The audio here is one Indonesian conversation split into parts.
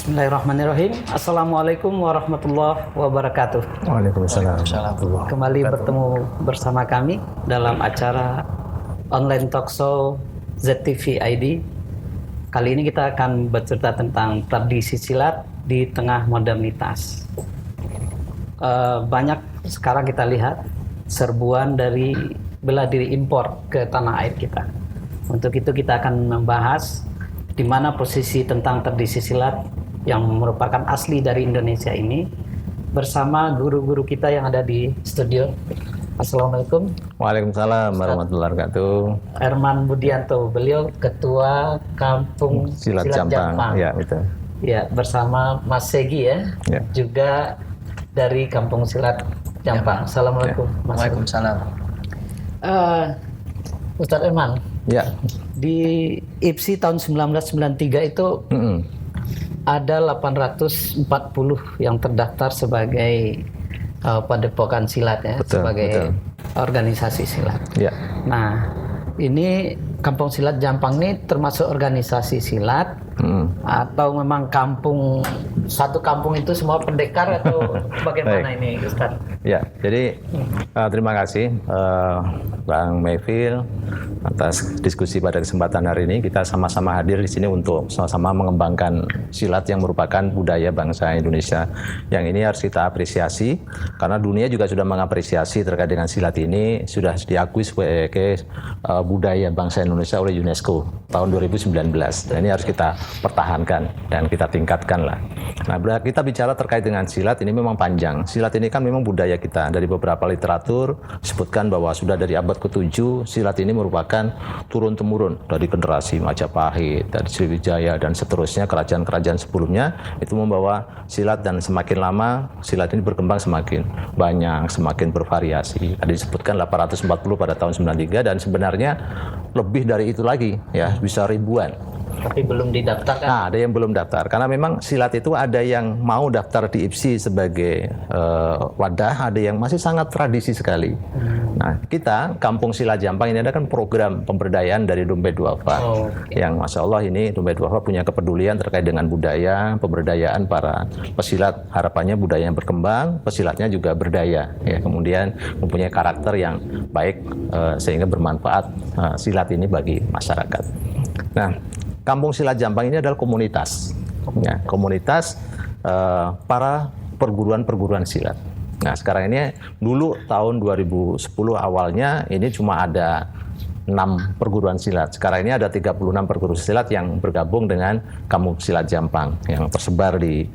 Bismillahirrahmanirrahim. Assalamualaikum warahmatullahi wabarakatuh. Waalaikumsalam. Kembali bertemu bersama kami dalam acara online talk show ZTV ID. Kali ini kita akan bercerita tentang tradisi silat di tengah modernitas. Banyak sekarang kita lihat serbuan dari bela diri impor ke tanah air kita. Untuk itu kita akan membahas di mana posisi tentang tradisi silat yang merupakan asli dari Indonesia ini bersama guru-guru kita yang ada di studio. Assalamualaikum. Waalaikumsalam warahmatullahi wabarakatuh. Herman Budianto, beliau ketua Kampung Silat Jampang. Ya, betul. Ya, bersama Mas Segi ya. Juga dari Kampung Silat Jampang. Assalamualaikum. Ya. Mas. Waalaikumsalam. Ustadz Herman. Ya. Di IPSI tahun 1993 itu ada 840 yang terdaftar sebagai padepokan silat ya, sebagai organisasi silat. Ya. Nah, ini Kampung Silat Jampang ini termasuk organisasi silat atau memang satu kampung itu semua pendekar atau bagaimana ini Ustaz? Ya, jadi terima kasih Bang Mevil atas diskusi pada kesempatan hari ini. Kita sama-sama hadir di sini untuk sama-sama mengembangkan silat yang merupakan budaya bangsa Indonesia. Yang ini harus kita apresiasi karena dunia juga sudah mengapresiasi terkait dengan silat ini, sudah diakui sebagai budaya bangsa Indonesia oleh UNESCO tahun 2019. Dan ini harus kita pertahankan dan kita tingkatkan lah. Nah, kita bicara terkait dengan silat ini memang panjang. Silat ini kan memang budaya kita. Dari beberapa literatur disebutkan bahwa sudah dari abad ke-7 silat ini merupakan turun-temurun dari generasi Majapahit, dari Sriwijaya dan seterusnya, kerajaan-kerajaan sebelumnya itu membawa silat, dan semakin lama silat ini berkembang semakin banyak, semakin bervariasi. Tadi disebutkan 840 pada tahun 93 dan sebenarnya lebih dari itu lagi ya, bisa ribuan. Tapi belum didaftarkan. Nah, ada yang belum daftar karena memang silat itu ada yang mau daftar di IPSI sebagai wadah, ada yang masih sangat tradisi sekali. Nah, kita Kampung Silat Jampang ini ada kan program pemberdayaan dari Dompet Duafa. Yang Masya Allah ini Dompet Duafa punya kepedulian terkait dengan budaya, pemberdayaan para pesilat. Harapannya budaya yang berkembang, pesilatnya juga berdaya ya, kemudian mempunyai karakter yang baik sehingga bermanfaat silat ini bagi masyarakat. Nah, Kampung Silat Jampang ini adalah komunitas para perguruan-perguruan silat. Nah, sekarang ini dulu tahun 2010 awalnya ini cuma ada 6 perguruan silat. Sekarang ini ada 36 perguruan silat yang bergabung dengan Kampung Silat Jampang yang tersebar di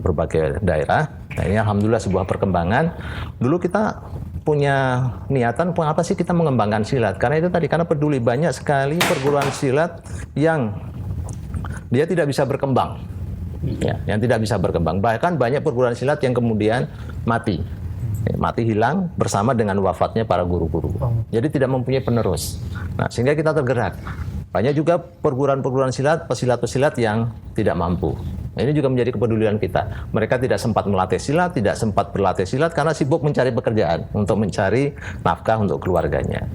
berbagai daerah. Nah, ini alhamdulillah sebuah perkembangan. Dulu kita punya niatan apa sih kita mengembangkan silat, karena itu tadi, karena peduli banyak sekali perguruan silat yang dia tidak bisa berkembang ya, yang tidak bisa berkembang, bahkan banyak perguruan silat yang kemudian mati hilang bersama dengan wafatnya para guru-guru, jadi tidak mempunyai penerus. Nah, sehingga kita tergerak. Banyak juga perguruan-perguruan silat, pesilat-pesilat yang tidak mampu. Nah, ini juga menjadi kepedulian kita. Mereka tidak sempat melatih silat, tidak sempat berlatih silat karena sibuk mencari pekerjaan untuk mencari nafkah untuk keluarganya.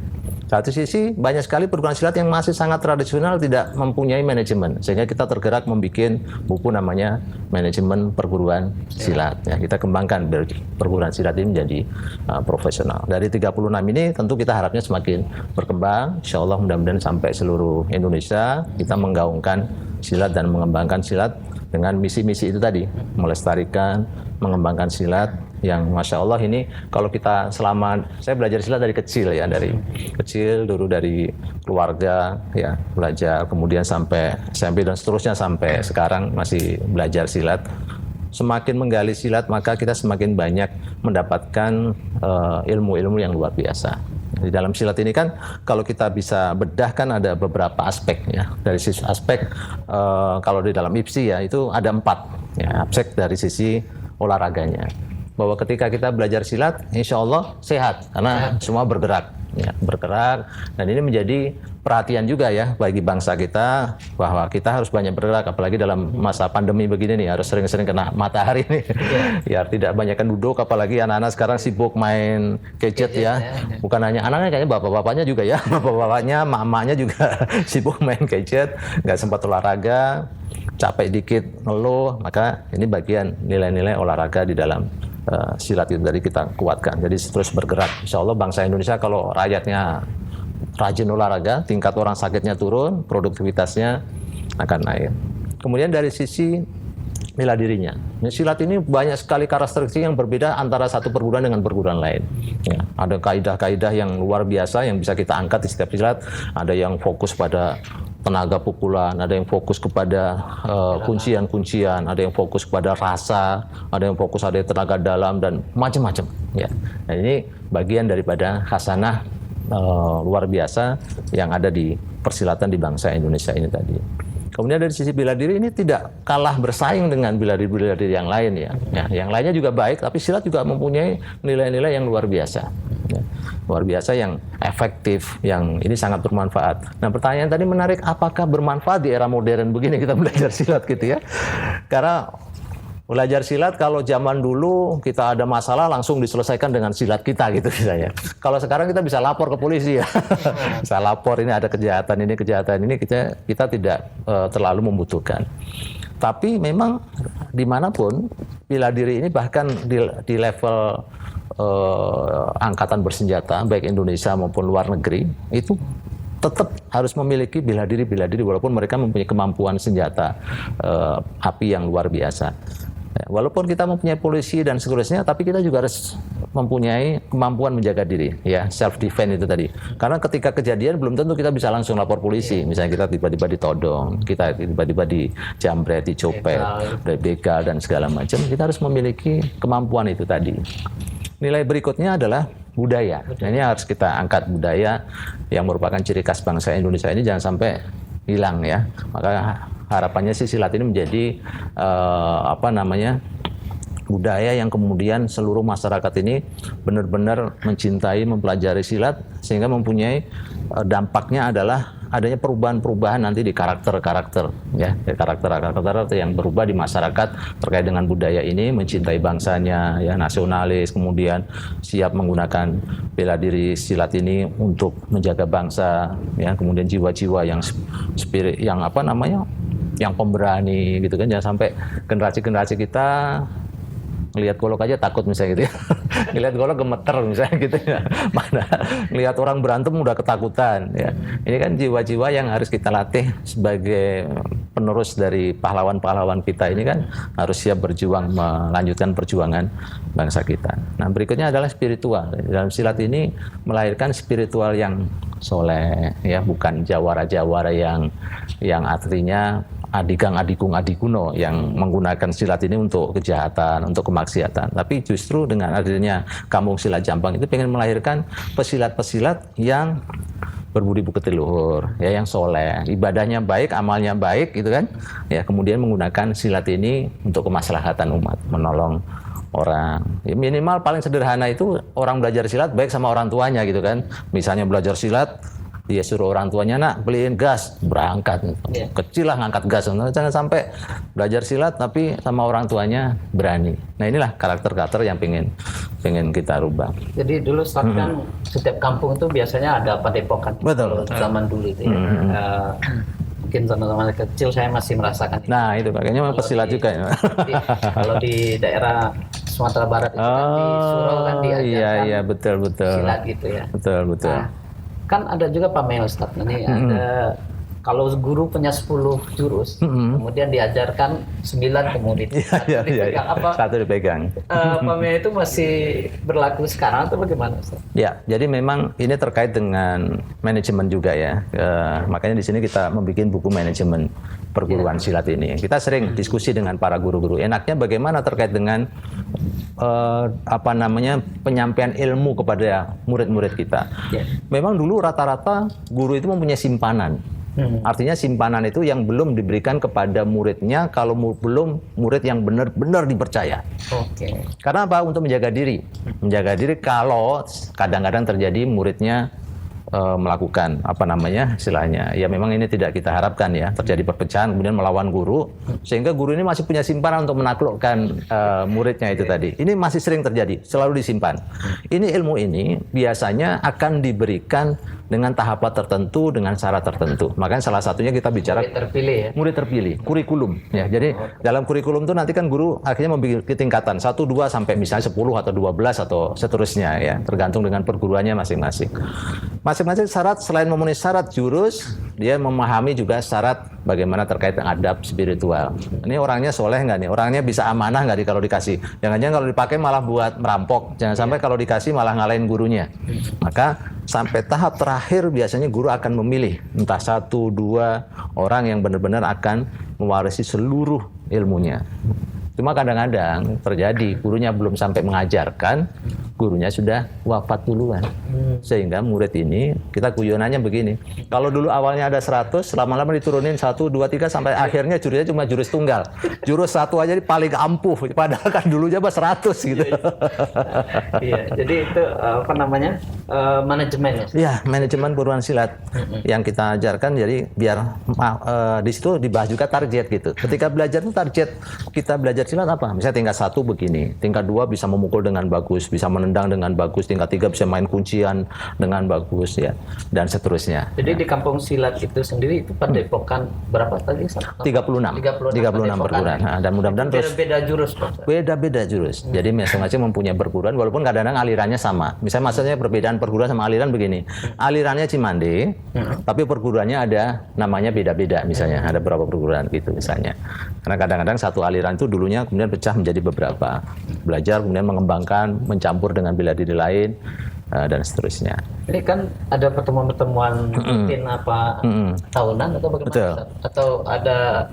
Satu sisi banyak sekali perguruan silat yang masih sangat tradisional, tidak mempunyai manajemen, sehingga kita tergerak membuat buku namanya Manajemen Perguruan Silat. Ya, kita kembangkan perguruan silat ini menjadi profesional. Dari 36 ini tentu kita harapnya semakin berkembang. Insya Allah mudah-mudahan sampai seluruh Indonesia kita menggaungkan silat dan mengembangkan silat dengan misi-misi itu tadi, melestarikan, mengembangkan silat yang Masya Allah ini kalau kita saya belajar silat dari kecil ya, dari kecil dulu dari keluarga ya, belajar kemudian sampai SMP dan seterusnya sampai sekarang masih belajar silat. Semakin menggali silat maka kita semakin banyak mendapatkan ilmu-ilmu yang luar biasa. Di dalam silat ini kan kalau kita bisa bedah kan ada beberapa aspek ya. Dari sisi aspek kalau di dalam IPSI ya itu ada 4 ya, aspek dari sisi olahraganya. Bahwa ketika kita belajar silat, insya Allah sehat karena semua bergerak, ya, bergerak. Dan ini menjadi perhatian juga ya bagi bangsa kita bahwa kita harus banyak bergerak, apalagi dalam masa pandemi begini nih harus sering-sering kena matahari nih. Ya tidak banyakkan duduk, apalagi anak-anak sekarang sibuk main gadget ya. Bukan hanya anaknya, kayaknya bapak-bapaknya juga ya, bapak-bapaknya, mak-maknya juga sibuk main gadget, nggak sempat olahraga. capek dikit, ngeluh, maka ini bagian nilai-nilai olahraga di dalam silat itu dari kita kuatkan. Jadi terus bergerak. Insya Allah bangsa Indonesia kalau rakyatnya rajin olahraga, tingkat orang sakitnya turun, produktivitasnya akan naik. Kemudian dari sisi bela dirinya, silat ini banyak sekali karakteristik yang berbeda antara satu perguruan dengan perguruan lain. Ya, ada kaidah-kaidah yang luar biasa yang bisa kita angkat di setiap silat. Ada yang fokus pada tenaga pukulan, ada yang fokus kepada kuncian-kuncian, ada yang fokus kepada rasa, ada yang fokus ada tenaga dalam dan macam-macam. Ya, dan ini bagian daripada khasanah luar biasa yang ada di persilatan di bangsa Indonesia ini tadi. Kemudian dari sisi bela diri ini tidak kalah bersaing dengan bela diri yang lain ya. Yang lainnya juga baik, tapi silat juga mempunyai nilai-nilai yang luar biasa. Ya. Luar biasa yang efektif, yang ini sangat bermanfaat. Nah pertanyaan tadi menarik, apakah bermanfaat di era modern begini kita belajar silat gitu ya? Karena belajar silat kalau zaman dulu kita ada masalah langsung diselesaikan dengan silat kita gitu misalnya. Kalau sekarang kita bisa lapor ke polisi ya. Bisa lapor ini ada kejahatan ini kita tidak terlalu membutuhkan. Tapi memang dimanapun bela diri ini bahkan di level angkatan bersenjata baik Indonesia maupun luar negeri itu tetap harus memiliki bela diri walaupun mereka mempunyai kemampuan senjata api yang luar biasa. Walaupun kita mempunyai polisi dan seterusnya, tapi kita juga harus mempunyai kemampuan menjaga diri, ya self defense itu tadi. Karena ketika kejadian belum tentu kita bisa langsung lapor polisi. Misalnya kita tiba-tiba ditodong, kita tiba-tiba dijambret, dicopet, begal dan segala macam. Kita harus memiliki kemampuan itu tadi. Nilai berikutnya adalah budaya. Nah, ini harus kita angkat budaya yang merupakan ciri khas bangsa Indonesia ini jangan sampai hilang ya. Maka harapannya sih silat ini menjadi budaya yang kemudian seluruh masyarakat ini benar-benar mencintai, mempelajari silat sehingga mempunyai dampaknya adalah adanya perubahan-perubahan nanti di karakter-karakter ya, karakter yang berubah di masyarakat terkait dengan budaya ini, mencintai bangsanya ya, nasionalis, kemudian siap menggunakan bela diri silat ini untuk menjaga bangsa ya, kemudian jiwa-jiwa yang spirit yang pemberani gitu kan. Jangan sampai generasi kita ngelihat golok aja takut misalnya gitu ya. Ngelihat golok gemeter misalnya gitu ya. Mana ngelihat orang berantem udah ketakutan ya. Ini kan jiwa-jiwa yang harus kita latih sebagai penerus dari pahlawan-pahlawan kita ini kan harus siap berjuang melanjutkan perjuangan bangsa kita. Nah, berikutnya adalah spiritual. Dalam silat ini melahirkan spiritual yang soleh ya, bukan jawara-jawara yang artinya adigang adikung adikuno yang menggunakan silat ini untuk kejahatan, untuk kemaksiatan. Tapi justru dengan adanya Kampung Silat Jampang itu pengen melahirkan pesilat-pesilat yang berbudi pekerti luhur, ya, yang soleh, ibadahnya baik, amalnya baik, gitu kan? Ya, kemudian menggunakan silat ini untuk kemaslahatan umat, menolong orang. Ya, minimal paling sederhana itu orang belajar silat baik sama orang tuanya, gitu kan? Misalnya belajar silat, dia suruh orang tuanya, nak beliin gas, berangkat. Yeah. Kecil lah ngangkat gas. Jangan sampai belajar silat tapi sama orang tuanya berani. Nah, inilah karakter-karakter yang pengen kita rubah. Jadi dulu saat kan setiap kampung itu biasanya ada padepokan. Betul. Zaman dulu itu ya. Mungkin zaman kecil saya masih merasakan. Nah, itu kayaknya memang pesilat juga ya. Kalau di daerah Sumatera Barat itu kan di Surau kan diajarkan. Iya, betul. Silat gitu ya. Betul. Nah, kan ada juga Pak Meo Ustaz, ini ada kalau guru punya 10 jurus, kemudian diajarkan 9 kemudian satu dipegang. Pak Meo itu masih berlaku sekarang atau bagaimana Ustaz? Ya, jadi memang ini terkait dengan manajemen juga ya. Makanya di sini kita membuat buku manajemen perguruan silat ini. Kita sering diskusi dengan para guru-guru. Enaknya bagaimana terkait dengan penyampaian ilmu kepada murid-murid kita. Memang dulu rata-rata guru itu mempunyai simpanan. Artinya simpanan itu yang belum diberikan kepada muridnya kalau belum murid yang benar-benar dipercaya. Oke. Karena apa? Untuk menjaga diri. Menjaga diri kalau kadang-kadang terjadi muridnya melakukan istilahnya ya memang ini tidak kita harapkan ya terjadi perpecahan kemudian melawan guru sehingga guru ini masih punya simpanan untuk menaklukkan muridnya itu tadi. Ini masih sering terjadi, selalu disimpan. Ini ilmu ini biasanya akan diberikan dengan tahapan tertentu, dengan syarat tertentu. Makanya salah satunya kita bicara murid terpilih ya. Murid terpilih, kurikulum ya. Jadi dalam kurikulum itu nanti kan guru akhirnya memiliki tingkatan 1, 2 sampai misalnya 10 atau 12 atau seterusnya ya, tergantung dengan perguruannya masing-masing. Masing-masing syarat selain memenuhi syarat jurus, dia memahami juga syarat bagaimana terkait dengan adab spiritual. Ini orangnya soleh nggak nih? Orangnya bisa amanah nggak kalau dikasih? Jangan-jangan kalau dipakai malah buat merampok. Jangan sampai kalau dikasih malah ngalahin gurunya. Maka sampai tahap terakhir biasanya guru akan memilih entah 1, 2 orang yang benar-benar akan mewarisi seluruh ilmunya. Cuma kadang-kadang terjadi gurunya belum sampai mengajarkan, gurunya sudah wafat duluan. Sehingga murid ini, kita guyonannya begini, kalau dulu awalnya ada 100, lama-lama diturunin 1, 2, 3, sampai akhirnya jurusnya cuma jurus tunggal. Jurus 1 aja paling ampuh, padahal kan dulunya 100 gitu. Iya, jadi itu manajemen ya? Iya, manajemen perguruan silat yang kita ajarkan, jadi biar di situ dibahas juga target gitu. Ketika belajar itu target kita belajar silat apa? Misalnya tingkat 1 begini, tingkat 2 bisa memukul dengan bagus, bisa menendang dengan bagus, tingkat 3 bisa main kuncian dengan bagus ya, dan seterusnya. Jadi di kampung silat itu sendiri itu padepokan berapa tadi? 36 perguruan. Nah, dan mudah-mudahan terus beda jurus, Pak. Beda jurus. Jadi masing-masing mempunyai perguruan walaupun kadang-kadang alirannya sama. Misalnya maksudnya perbedaan perguruan sama aliran begini. Alirannya Cimande, tapi perguruannya ada namanya beda-beda misalnya. Ada beberapa perguruan gitu misalnya. Karena kadang-kadang satu aliran itu dulunya kemudian pecah menjadi beberapa. Belajar kemudian mengembangkan, mencampur dengan bela diri lain dan seterusnya. Ini kan ada pertemuan-pertemuan rutin apa tahunan atau bagaimana? Betul. Atau ada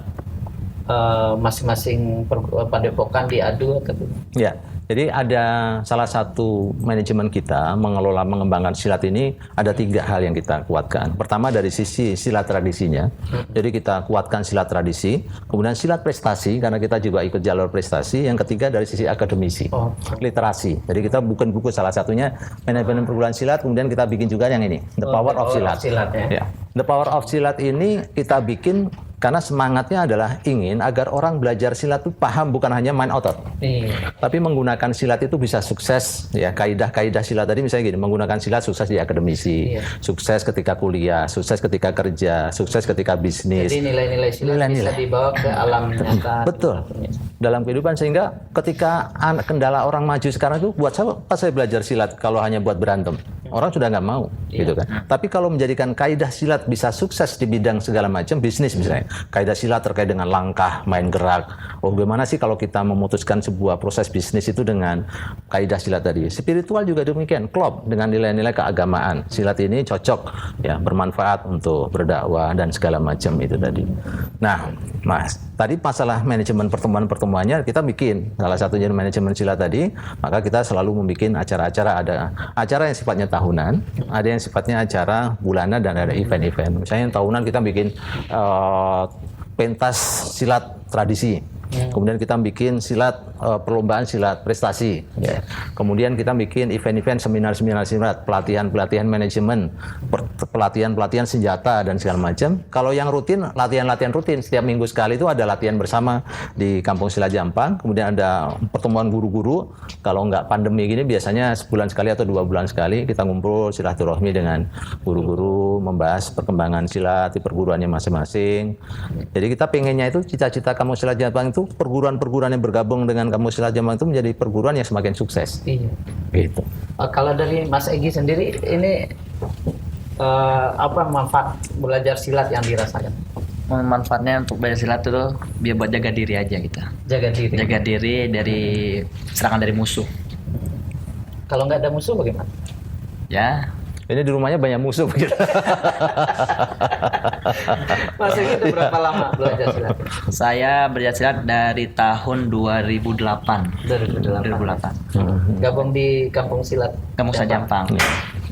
masing-masing padepokan diadu atau? Ya. Jadi ada salah satu manajemen kita mengelola mengembangkan silat ini ada 3 hal yang kita kuatkan. Pertama dari sisi silat tradisinya, jadi kita kuatkan silat tradisi. Kemudian silat prestasi karena kita juga ikut jalur prestasi. Yang ketiga dari sisi akademisi, literasi. Jadi kita bukan buku salah satunya manajemen perguruan silat. Kemudian kita bikin juga yang ini, The Power of Silat. Ya. The Power of Silat ini kita bikin karena semangatnya adalah ingin agar orang belajar silat itu paham bukan hanya main otot, tapi menggunakan silat itu bisa sukses ya. Kaidah-kaidah silat tadi misalnya gini, menggunakan silat sukses di akademisi, sukses ketika kuliah, sukses ketika kerja, sukses ketika bisnis. Jadi nilai-nilai silat bisa dibawa ke alam nyata. Betul. Dalam kehidupan, sehingga ketika kendala orang maju sekarang itu, buat apa saya belajar silat kalau hanya buat berantem? Orang sudah nggak mau, gitu kan. Tapi kalau menjadikan kaidah silat bisa sukses di bidang segala macam bisnis misalnya, kaidah silat terkait dengan langkah, main gerak. Oh, bagaimana sih kalau kita memutuskan sebuah proses bisnis itu dengan kaidah silat tadi? Spiritual juga demikian, klop dengan nilai-nilai keagamaan. Silat ini cocok, ya, bermanfaat untuk berdakwah dan segala macam itu tadi. Nah, Mas, tadi masalah manajemen pertemuan-pertemuannya kita bikin. Salah satunya manajemen silat tadi, maka kita selalu membuat acara-acara. Ada acara yang sifatnya tahunan, ada yang sifatnya acara bulanan, dan ada event-event. Misalnya yang tahunan kita bikin pentas silat tradisi. Kemudian kita bikin silat perlombaan silat prestasi. Ya. Kemudian kita bikin event-event seminar-seminar silat, pelatihan-pelatihan manajemen, pelatihan-pelatihan senjata dan segala macam. Kalau yang rutin, latihan-latihan rutin setiap minggu sekali itu ada latihan bersama di Kampung Silat Jampang. Kemudian ada pertemuan guru-guru. Kalau nggak pandemi gini biasanya sebulan sekali atau 2 bulan sekali kita ngumpul silaturahmi dengan guru-guru, membahas perkembangan silat di perguruannya masing-masing. Jadi kita pengennya itu cita-cita Kampung Silat Jampang itu perguruan-perguruan yang bergabung dengan Kampung Silat Jampang itu menjadi perguruan yang semakin sukses. Iya. Gitu. Kalau dari Mas Egy sendiri ini apa manfaat belajar silat yang dirasakan? Manfaatnya untuk belajar silat itu biar buat jaga diri aja kita. Jaga diri. Jaga diri dari serangan dari musuh. Kalau nggak ada musuh bagaimana? Ya. Ini di rumahnya banyak musuh begitu. Mas Egy itu berapa lama belajar silat? Saya belajar silat dari tahun 2008. 2008. Gabung di Kampung Silat. Kampung Silat Jampang.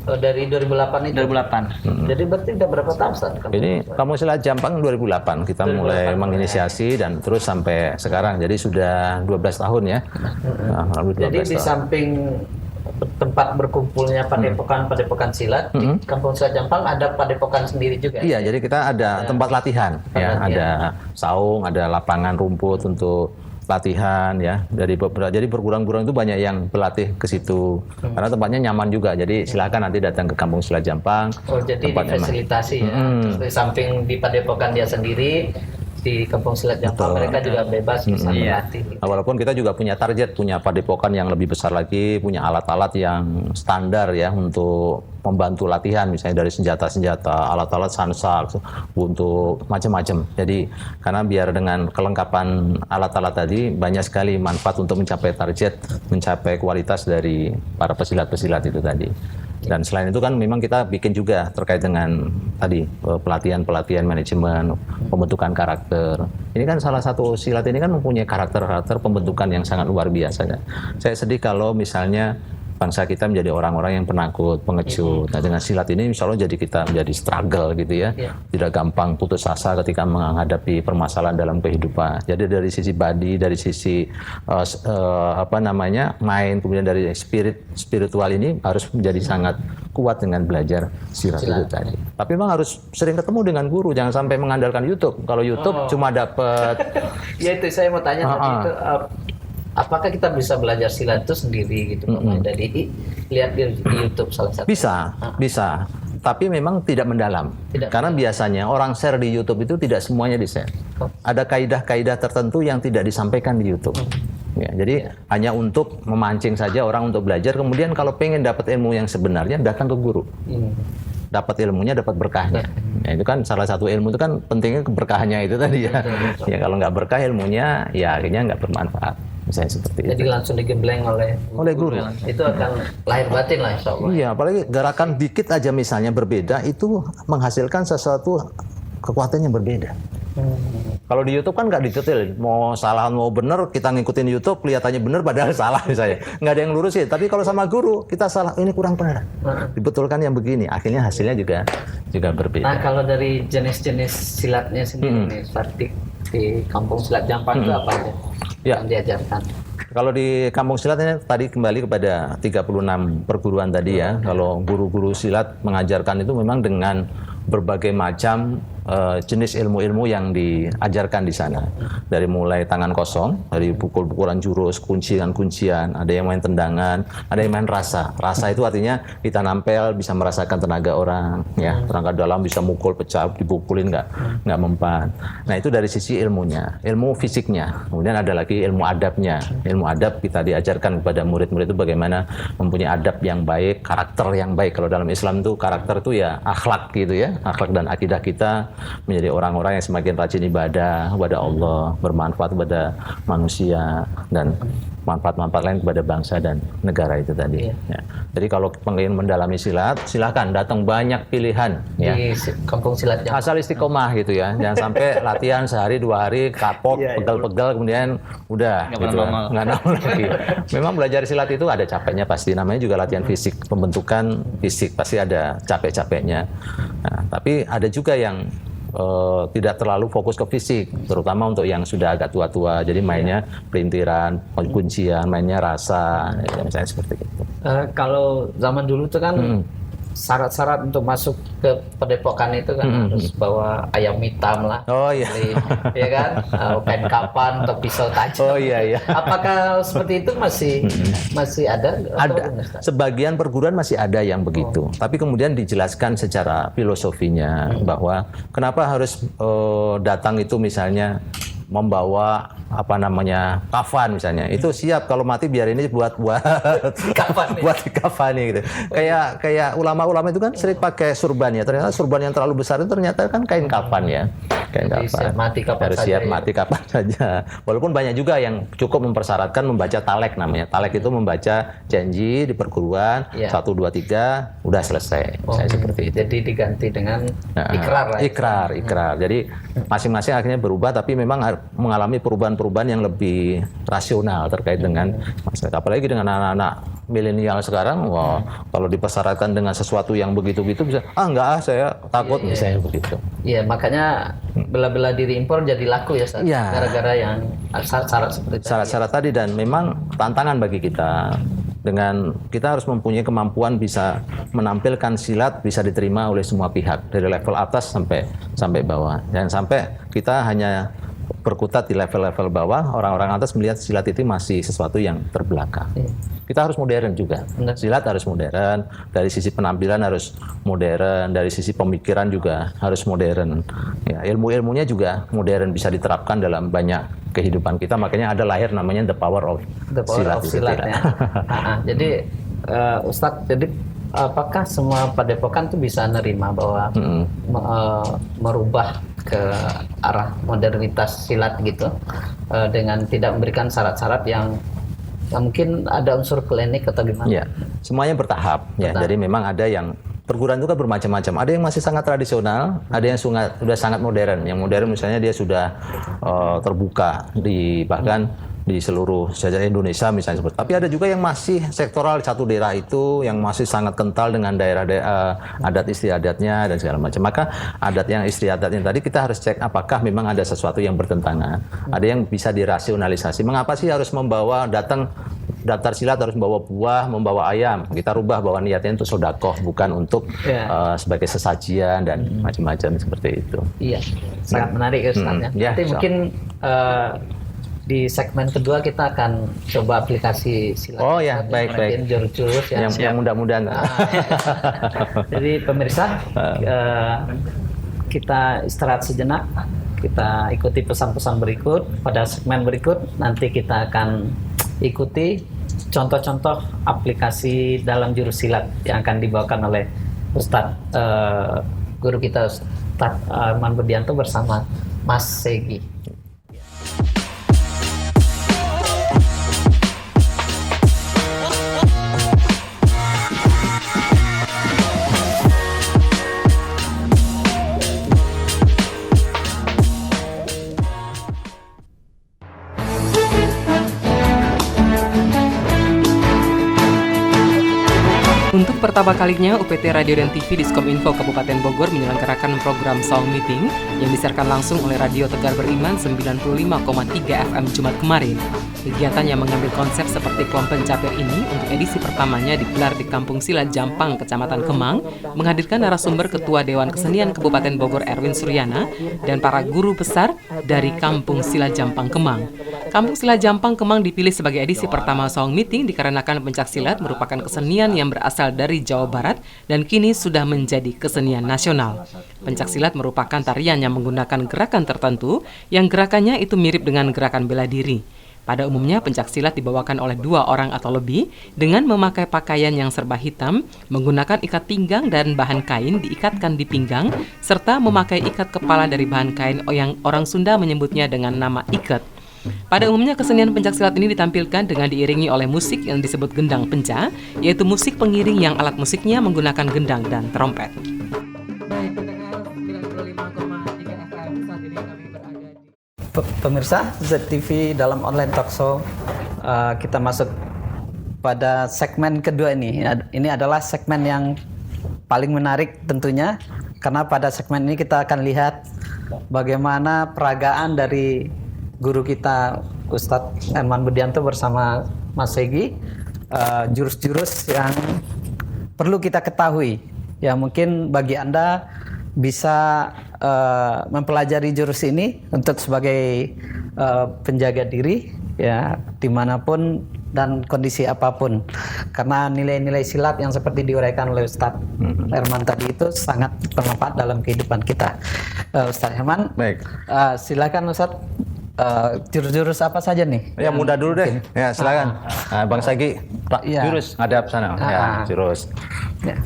Oh, dari 2008 itu. 2008. Jadi berarti udah berapa tahun Ustaz? Ini Kampung Silat Jampang 2008 kita 2008, mulai menginisiasi dan terus sampai sekarang. Jadi sudah 12 tahun ya. Jadi di samping tempat berkumpulnya padepokan silat. Di Kampung Silat Jampang ada padepokan sendiri juga. Iya, jadi kita ada tempat latihan, ya, ada saung, ada lapangan rumput untuk latihan, ya. Jadi berkurang-kurang itu banyak yang berlatih ke situ, karena tempatnya nyaman juga. Jadi silakan nanti datang ke Kampung Silat Jampang. Oh, jadi difasilitasi ya. Di samping di padepokan dia sendiri, di Kampung Silat Jampang mereka juga bebas bisa berlatih. Nah, walaupun kita juga punya target, punya padepokan yang lebih besar lagi, punya alat-alat yang standar ya untuk membantu latihan, misalnya dari senjata-senjata, alat-alat sansar untuk macam-macam. Jadi karena biar dengan kelengkapan alat-alat tadi banyak sekali manfaat untuk mencapai target, mencapai kualitas dari para pesilat-pesilat itu tadi. Dan selain itu kan memang kita bikin juga terkait dengan tadi pelatihan-pelatihan manajemen, pembentukan karakter. Ini kan salah satu silat ini kan mempunyai karakter-karakter pembentukan yang sangat luar biasa. Saya sedih kalau misalnya bangsa kita menjadi orang-orang yang penakut, pengecut. Nah, dengan silat ini insya Allah jadi kita menjadi struggle gitu ya. Tidak gampang putus asa ketika menghadapi permasalahan dalam kehidupan. Jadi dari sisi body, dari sisi main, kemudian dari spiritual ini harus menjadi sangat kuat dengan belajar silat itu tadi. Tapi memang harus sering ketemu dengan guru, jangan sampai mengandalkan YouTube. Kalau YouTube cuma dapat Ya itu saya mau tanya tadi itu apakah kita bisa belajar silat itu sendiri gitu dari lihat di YouTube salah satu? Bisa. Tapi memang tidak mendalam. Karena biasanya orang share di YouTube itu tidak semuanya di-share. Ada kaidah-kaidah tertentu yang tidak disampaikan di YouTube. Ya, jadi hanya untuk memancing saja orang untuk belajar. Kemudian kalau pengen dapat ilmu yang sebenarnya datang ke guru. Dapat ilmunya, dapat berkahnya. Ya, itu kan salah satu ilmu itu kan pentingnya keberkahannya itu tadi ya. Ya kalau nggak berkah ilmunya, ya akhirnya nggak bermanfaat. Misalnya seperti itu. Jadi langsung digembleng oleh guru. Itu akan lahir batin lah insya Allah. Iya, apalagi gerakan dikit aja misalnya berbeda itu menghasilkan sesuatu kekuatan yang berbeda. Kalau di YouTube kan nggak detail, mau salah mau benar kita ngikutin YouTube kelihatannya benar padahal salah misalnya, nggak ada yang lurusin. Tapi kalau sama guru kita salah, ini kurang benar, dibetulkan yang begini, akhirnya hasilnya juga berbeda. Nah kalau dari jenis-jenis silatnya sendiri nih, seperti di Kampung Silat Jampang itu apa aja yang diajarkan? Kalau di Kampung Silat ini tadi kembali kepada 36 perguruan tadi ya. Kalau guru-guru silat mengajarkan itu memang dengan berbagai macam jenis ilmu-ilmu yang diajarkan di sana. Dari mulai tangan kosong, dari pukul-pukulan jurus, kuncian-kuncian, ada yang main tendangan, ada yang main rasa. Rasa itu artinya kita nampel bisa merasakan tenaga orang, ya, tenaga dalam bisa mukul, pecah, dipukulin nggak mempan. Nah itu dari sisi ilmunya, ilmu fisiknya. Kemudian ada lagi ilmu adabnya. Ilmu adab kita diajarkan kepada murid-murid itu bagaimana mempunyai adab yang baik, karakter yang baik. Kalau dalam Islam itu karakter itu ya akhlak gitu ya, akhlak dan akidah kita menjadi orang-orang yang semakin rajin ibadah kepada Allah, bermanfaat kepada manusia dan manfaat-manfaat lain kepada bangsa dan negara itu tadi. Ya. Jadi kalau pengen mendalami silat, silakan datang, banyak pilihan. Di Kampung Silat Jampang. Asal istiqomah gitu ya, jangan sampai latihan sehari 2 hari kapok, pegel-pegel kemudian udah gitu nggak normal lagi. Memang belajar silat itu ada capeknya pasti, namanya juga latihan fisik, pembentukan fisik pasti ada capek-capeknya. Nah, tapi ada juga yang tidak terlalu fokus ke fisik, terutama untuk yang sudah agak tua-tua. Jadi mainnya pelintiran, kuncian, mainnya rasa, ya, misalnya seperti itu. Kalau zaman dulu tuh kan syarat-syarat untuk masuk ke padepokan itu kan harus bawa ayam hitam lah. Oh iya. Ya kan? Pen kapan atau pisau tajam. Oh iya. Apakah seperti itu masih ada? Ada. Sebagian perguruan masih ada yang begitu. Tapi kemudian dijelaskan secara filosofinya bahwa kenapa harus datang itu misalnya membawa kafan misalnya, itu siap kalau mati biar ini buat kafan, buat dikafani gitu. Kayak ulama-ulama itu kan sering pakai surban ya, ternyata surban yang terlalu besar itu ternyata kan kain kafan ya, kain kafan. Siap mati kapan harus saja. Siap mati kapan saja. Walaupun banyak juga yang cukup mempersyaratkan membaca talek namanya. Talek itu membaca janji di perguruan 1, 2, 3 udah selesai. Saya seperti itu. Jadi diganti dengan ikrar lah. Ikrar. Jadi masing-masing akhirnya berubah, tapi memang mengalami perubahan-perubahan yang lebih rasional terkait dengan masyarakat. Apalagi dengan anak-anak milenial sekarang, kalau dipersyaratkan dengan sesuatu yang begitu-begitu bisa, saya takut misalnya begitu. Iya, makanya bela-bela diri impor jadi laku ya, gara-gara yang syarat seperti itu. Syarat-syarat tadi, dan memang tantangan bagi kita dengan kita harus mempunyai kemampuan bisa menampilkan silat bisa diterima oleh semua pihak dari level atas sampai bawah. Jangan sampai kita hanya berkutat di level-level bawah, orang-orang atas melihat silat itu masih sesuatu yang terbelakang. Kita harus modern juga. Silat harus modern, dari sisi penampilan harus modern, dari sisi pemikiran juga harus modern. Ya, ilmu-ilmunya juga modern, bisa diterapkan dalam banyak kehidupan kita. Makanya ada lahir namanya the power of silat. Ya. Jadi Ustadz, jadi apakah semua padepokan tuh bisa nerima bahwa merubah ke arah modernitas silat gitu, dengan tidak memberikan syarat-syarat yang mungkin ada unsur klinik atau gimana? Ya, semuanya bertahap. Ya, jadi memang ada yang perguruan itu kan bermacam-macam. Ada yang masih sangat tradisional, ada yang sudah sangat modern. Yang modern misalnya dia sudah terbuka bahkan di seluruh sejarah Indonesia misalnya seperti. Tapi ada juga yang masih sektoral satu daerah itu yang masih sangat kental dengan daerah adat istiadatnya dan segala macam. Maka adat yang istiadatnya tadi kita harus cek apakah memang ada sesuatu yang bertentangan. Ada yang bisa dirasionalisasi. Mengapa sih harus datang daftar silat harus membawa buah, membawa ayam. Kita rubah bahwa niatnya untuk sedekah bukan untuk sebagai sesajian dan macam-macam seperti itu. Iya, sangat menarik Ustaz. Nanti mungkin di segmen kedua kita akan coba aplikasi silat. Oh ya, baik. Jurus-jurus yang mudah-mudahan. Jadi pemirsa, kita istirahat sejenak. Kita ikuti pesan-pesan berikut. Pada segmen berikut nanti kita akan ikuti contoh-contoh aplikasi dalam jurus silat yang akan dibawakan oleh Ustadz guru kita Ustadz Arman Budianto bersama Mas Segi. Untuk pertama kalinya, UPT Radio dan TV Diskominfo Kabupaten Bogor menyelenggarakan program Song Meeting yang disiarkan langsung oleh Radio Tegar Beriman 95,3 FM Jumat kemarin. Kegiatan yang mengambil konsep seperti kelompok pencapir ini untuk edisi pertamanya digelar di Kampung Silat Jampang, Kecamatan Kemang, menghadirkan narasumber Ketua Dewan Kesenian Kabupaten Bogor Erwin Suryana dan para guru besar dari Kampung Silat Jampang Kemang. Kampung Silat Jampang Kemang dipilih sebagai edisi pertama Song Meeting dikarenakan pencaksilat merupakan kesenian yang berasal dari Jawa Barat dan kini sudah menjadi kesenian nasional. Pencaksilat merupakan tarian yang menggunakan gerakan tertentu yang gerakannya itu mirip dengan gerakan bela diri. Pada umumnya pencaksilat dibawakan oleh 2 orang atau lebih dengan memakai pakaian yang serba hitam, menggunakan ikat pinggang dan bahan kain diikatkan di pinggang, serta memakai ikat kepala dari bahan kain yang orang Sunda menyebutnya dengan nama iket. Pada umumnya kesenian pencaksilat ini ditampilkan dengan diiringi oleh musik yang disebut gendang penca, yaitu musik pengiring yang alat musiknya menggunakan gendang dan trompet. Pemirsa ZTV dalam online talkshow, kita masuk pada segmen kedua ini. Ini adalah segmen yang paling menarik tentunya, karena pada segmen ini kita akan lihat bagaimana peragaan dari guru kita Ustadz Arman Budianto bersama Mas Segi, jurus-jurus yang perlu kita ketahui. Ya mungkin bagi Anda bisa mempelajari jurus ini untuk sebagai penjaga diri ya dimanapun dan kondisi apapun, karena nilai-nilai silat yang seperti diuraikan oleh Ustadz Herman tadi itu sangat bermanfaat dalam kehidupan kita. Ustadz Herman, baik. Silakan Ustadz. Jurus-jurus apa saja nih? Ya mudah dulu deh. Ya silakan. Bang Sagi, Pak jurus ngadap sana. Ya jurus. Ya.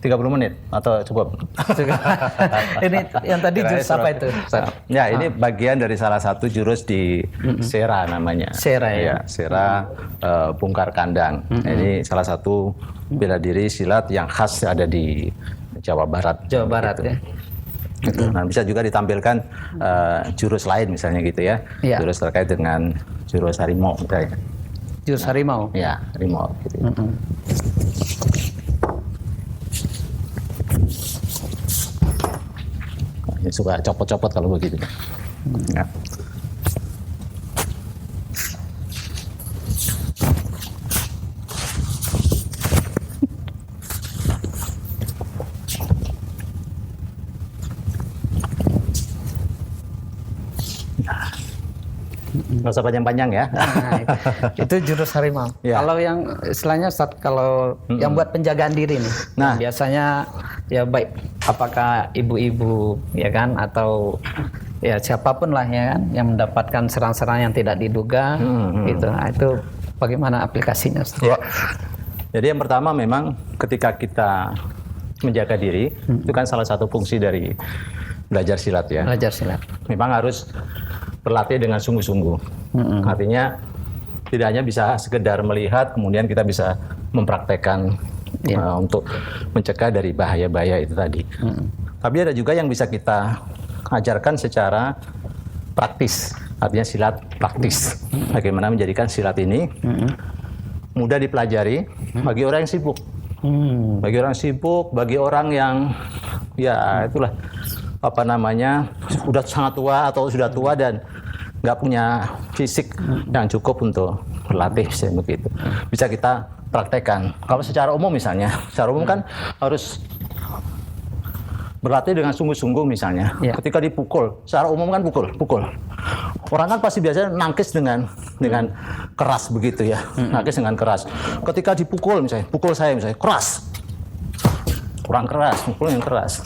30 menit atau cukup? Ini yang tadi jurus apa itu? Ya, ini bagian dari salah satu jurus di Sera namanya. Sera ya. Sera bongkar kandang. Ini salah satu bela diri silat yang khas ada di Jawa Barat. Jawa Barat gitu. ya. Gitu. Nah, bisa juga ditampilkan jurus lain misalnya gitu ya. Iya. Jurus terkait dengan jurus harimau misalnya. Jurus harimau. Ya, harimau gitu. Ini suka copot-copot kalau begitu. Ya. Nggak usah panjang-panjang ya. Nah, itu jurus harimau. Ya. Kalau yang istilahnya Ustaz, kalau yang buat penjagaan diri nih, Nah. biasanya ya baik apakah ibu-ibu ya kan atau ya siapapun lah ya kan yang mendapatkan serang-serang yang tidak diduga gitu. Nah, itu bagaimana aplikasinya Ustaz? Ya. Jadi yang pertama memang ketika kita menjaga diri itu kan salah satu fungsi dari belajar silat ya. Belajar silat. Memang harus berlatih dengan sungguh-sungguh. Artinya tidak hanya bisa sekedar melihat, kemudian kita bisa mempraktekkan untuk mencegah dari bahaya-bahaya itu tadi. Tapi ada juga yang bisa kita ajarkan secara praktis, artinya silat praktis. Bagaimana menjadikan silat ini mudah dipelajari bagi orang yang sibuk. Bagi orang sibuk, bagi orang yang ya itulah apa namanya sudah sangat tua atau sudah tua dan nggak punya fisik yang cukup untuk berlatih begitu. Bisa kita praktekkan. Kalau secara umum misalnya, secara umum kan harus berlatih dengan sungguh-sungguh misalnya. Ketika dipukul, secara umum kan pukul. Orang kan pasti biasanya nangkis dengan keras begitu ya, nangkis dengan keras. Ketika dipukul misalnya, pukul saya misalnya keras, kurang keras, pukul yang keras.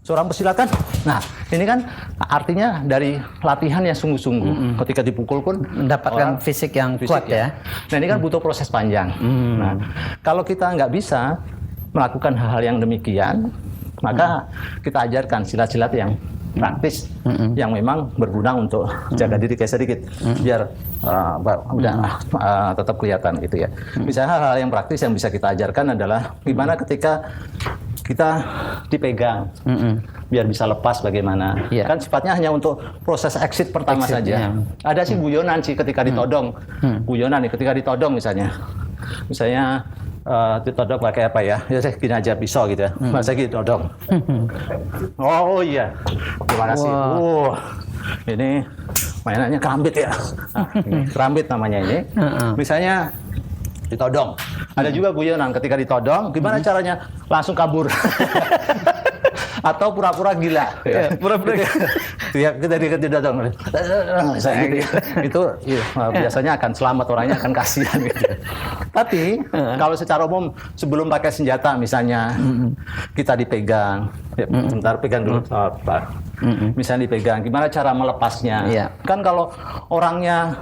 Seorang pesilat kan, nah ini kan artinya dari latihan yang sungguh-sungguh. Ketika dipukul pun Mendapatkan fisik yang kuat ya. Nah ini kan butuh proses panjang. Nah kalau kita nggak bisa melakukan hal-hal yang demikian, maka kita ajarkan silat-silat yang praktis, yang memang berguna untuk jaga diri kayak sedikit, biar tetap kelihatan gitu ya. Misalnya hal-hal yang praktis yang bisa kita ajarkan adalah gimana ketika kita dipegang, biar bisa lepas bagaimana. Kan sifatnya hanya untuk proses exit pertama saja. Ada sih guyonan sih ketika ditodong. Guyonan nih ketika ditodong misalnya ditodong pakai apa ya? Ya saya gini aja pisau gitu ya. Masa gitu ditodong. Oh iya. Gimana sih? Ini mainannya kerambit ya. Nah, kerambit namanya ini. Misalnya ditodong. Ada juga guyonan ketika ditodong, gimana caranya langsung kabur. Atau pura-pura gila. Pura-pura ya, kita ditodong. Misalnya gitu ya. Itu biasanya akan selamat, orangnya akan kasihan gitu. Tapi kalau secara umum sebelum pakai senjata misalnya kita dipegang, sebentar pegang dulu Pak. Misalnya dipegang, gimana cara melepasnya? Kan kalau orangnya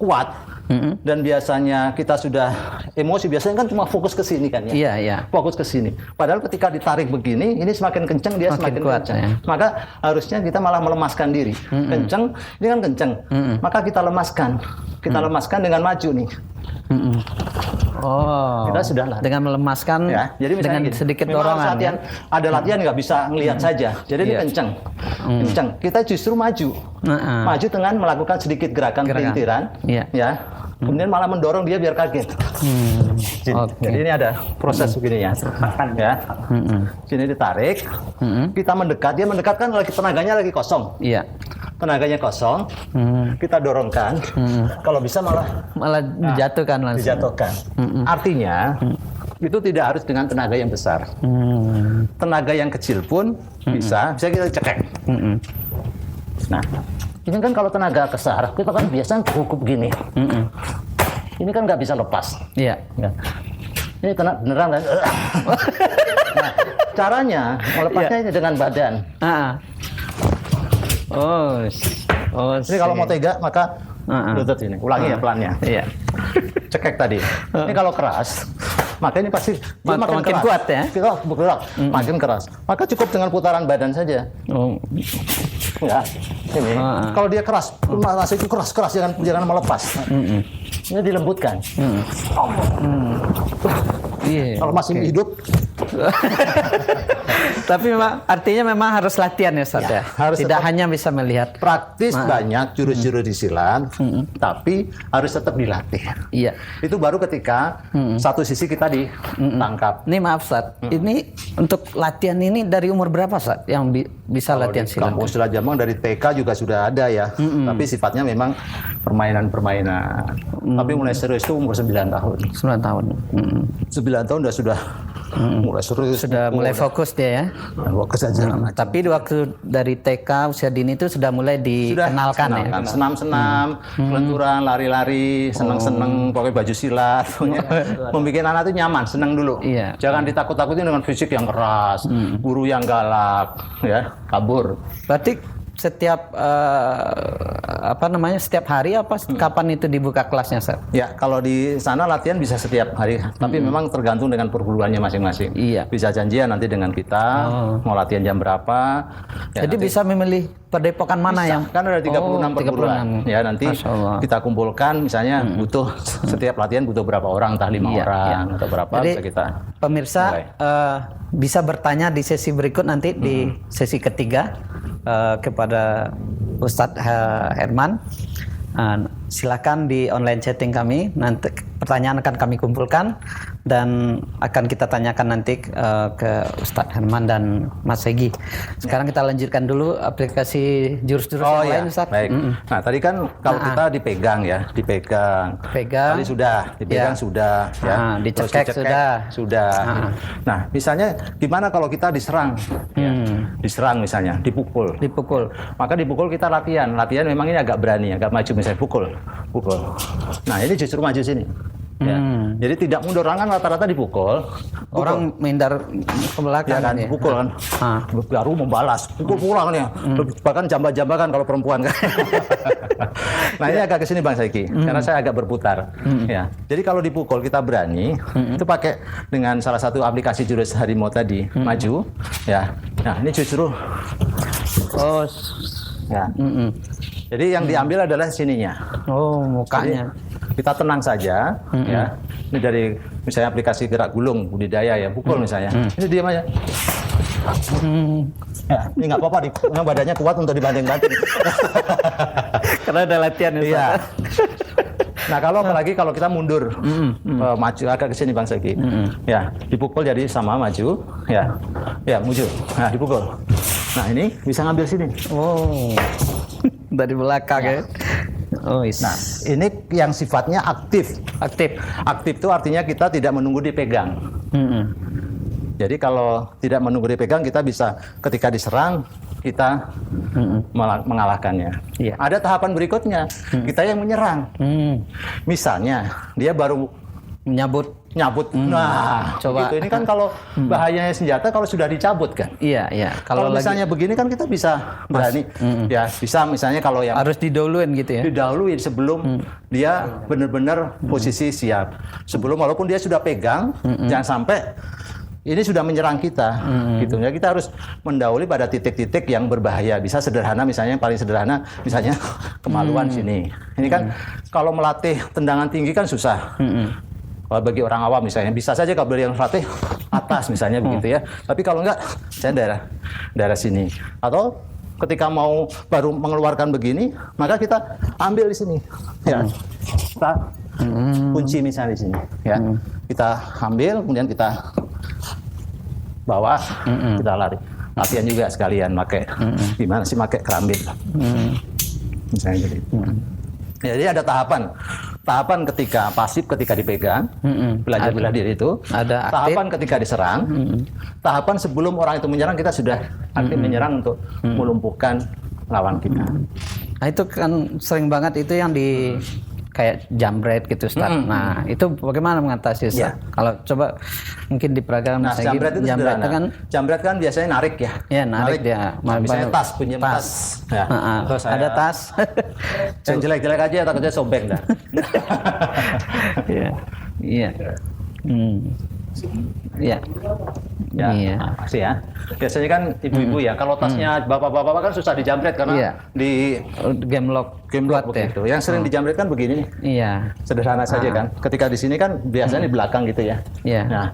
kuat dan biasanya kita sudah emosi, biasanya kan cuma fokus ke sini kan ya. Fokus ke sini. Padahal ketika ditarik begini, ini semakin kencang dia semakin kuat, kencang. ya. Maka harusnya kita malah melemaskan diri. Kencang, ini kan kencang. Maka kita lemaskan. Kita lemaskan dengan maju nih. Kita sudah lah. Dengan melemaskan ya. Jadi dengan gini, sedikit memang dorongan. latihan, ada latihan nggak bisa ngelihat saja. Jadi ini kencang. Kencang. Kita justru maju. Maju dengan melakukan sedikit gerakan pelintiran. Ya. Kemudian malah mendorong dia biar kaget. Jadi ini ada proses begini ya. Ya. Sini ditarik. Kita mendekat. Dia mendekat kan lagi tenaganya lagi kosong. Tenaganya kosong. Kita dorongkan. Kalau bisa malah dijatuhkan langsung. Dijatuhkan. Artinya itu tidak harus dengan tenaga yang besar. Tenaga yang kecil pun bisa kita cekek. Nah, ini kan kalau tenaga besar, kita kan biasanya cukup gini. Ini kan nggak bisa lepas. Ini beneran kan? Nah, caranya melepasnya ini dengan badan. Ini kalau mau tega maka lutut ini. Ulangi ya pelannya. Cekek tadi. Ini kalau keras, maka ini pasti dia makin makin keras. kuat ya? Bergerak, makin keras. Maka cukup dengan putaran badan saja. Oh. Ya, ini. Kalau dia keras, nasi itu keras, jangan melepas. Ini dilembutkan. Iya. Kalau masih hidup, Tapi memang artinya memang harus latihan ya Ustaz ya. harus Tidak tetap hanya bisa melihat. praktis banyak jurus-jurus di silat, tapi harus tetap dilatih. Iya. Itu baru ketika satu sisi kita ditangkap. Ini maaf Ustaz, ini untuk latihan ini dari umur berapa Ustaz yang bisa latihan silat? Kampung silat Jamang dari TK juga sudah ada ya, tapi sifatnya memang permainan-permainan. Tapi mulai serius itu umur 9 tahun. 9 tahun. 9 tahun sudah mulai serius. Sudah mulai fokus dia ya. Fokus aja. Tapi waktu dari TK usia dini itu sudah mulai dikenalkan ya. Senam-senam, kelenturan, lari-lari, seneng-seneng, pakai baju silat. Membikin anak itu nyaman, seneng dulu. Iya. Jangan ditakut-takutin dengan fisik yang keras, guru yang galak, ya kabur. Berarti setiap setiap hari apa kapan itu dibuka kelasnya Ustaz? Ya, kalau di sana latihan bisa setiap hari, tapi memang tergantung dengan perguruannya masing-masing. Iya. Bisa janjian nanti dengan kita, mau latihan jam berapa. Ya, Jadi nanti bisa memilih padepokan mana yang kan ada 36 perguruan. Ya, nanti kita kumpulkan misalnya butuh setiap latihan butuh berapa orang, entah 5 orang atau berapa. Jadi bisa kita pemirsa bisa bertanya di sesi berikut nanti di sesi ketiga kepada Ustadz Herman. Silakan di online chatting kami, nanti pertanyaan akan kami kumpulkan dan akan kita tanyakan nanti ke Ustadz Herman dan Mas Segi. Sekarang kita lanjutkan dulu aplikasi jurus-jurus yang lain Ustadz. Baik. Nah tadi kan kalau kita dipegang ya, dipegang. Tadi sudah, dipegang sudah, ya. Dicekek sudah. Nah misalnya gimana kalau kita diserang, ya. Diserang misalnya, dipukul. Maka dipukul kita latihan. Latihan memang ini agak berani, agak maju misalnya pukul. Nah ini justru maju sini. Ya. Jadi tidak mundur, orang kan rata-rata dipukul. Orang menghindar ke belakang ya kan, ya. pukul kan. Baru membalas, pukul pulang kan ya. Bahkan jambak-jambakan kalau perempuan kan. Nah ini agak kesini Bang Saiki, karena saya agak berputar. Ya. Jadi kalau dipukul kita berani, itu pakai dengan salah satu aplikasi jurus harimau tadi, maju. Ya. Nah ini justru. Ya. Jadi yang diambil adalah sininya. Mukanya. Jadi, kita tenang saja, ya. Ini dari misalnya aplikasi gerak gulung budidaya ya, pukul misalnya. Ini diam aja. Ya, ini nggak apa-apa, badannya kuat untuk dibanting-banting. Karena ada latihan ya. Iya. Nah apalagi kalau kita mundur, maju agak ke sini Bang Segi. Ya, dipukul jadi sama maju, ya, maju. Nah dipukul. Nah ini bisa ngambil sini. Dari belakang ya. Nah, ini yang sifatnya aktif. Aktif itu artinya kita tidak menunggu dipegang. Jadi kalau tidak menunggu dipegang, kita bisa ketika diserang kita mengalahkannya. Iya. Ada tahapan berikutnya, kita yang menyerang. Misalnya dia baru nyabut. Nah, coba. gitu. Ini kan kalau bahayanya senjata kalau sudah dicabut kan. Iya. Kalau misalnya begini kan kita bisa berani. Ya, bisa misalnya kalau yang harus didahuluin gitu ya. Didahuluin sebelum dia benar-benar posisi siap. Sebelum walaupun dia sudah pegang, jangan sampai ini sudah menyerang kita, gitu ya. Kita harus mendahului pada titik-titik yang berbahaya. Bisa sederhana, misalnya yang paling sederhana, misalnya kemaluan sini. Ini kan kalau melatih tendangan tinggi kan susah. Kalau bagi orang awam misalnya bisa saja kalau yang melatih atas misalnya begitu ya. Tapi kalau enggak, saya daerah sini. Atau ketika mau baru mengeluarkan begini, maka kita ambil di sini. Ya, kita kunci misalnya di sini. Ya, kita ambil, kemudian kita bawa, kita lari. Latihan juga sekalian pakai gimana sih pakai kerambil. Misalnya gitu. Jadi ada tahapan ketika pasif ketika dipegang, belajar bela diri itu, ada tahapan ketika diserang, tahapan sebelum orang itu menyerang kita sudah aktif menyerang untuk melumpuhkan lawan kita. Nah itu kan sering banget itu yang di kayak jambret gitu Ustaz. Nah itu bagaimana mengatasi Ustaz? Kalau coba mungkin di peragam jambret itu sederhana. Jambret kan biasanya narik ya. Iya narik dia. Misalnya tas, punya tas. Ya. Terus ada tas. Yang jelek-jelek aja takutnya sobek dah. Iya. Ya. Ya, Iya. pasti ya. Biasanya kan ibu-ibu ya, kalau tasnya bapak-bapak kan susah dijamret karena Iya. di Game lock game lock kuat ya. begitu. Yang sering dijamret kan begini nih. Iya. Sederhana saja kan. Ketika di sini kan biasanya di belakang gitu ya. Iya. Nah,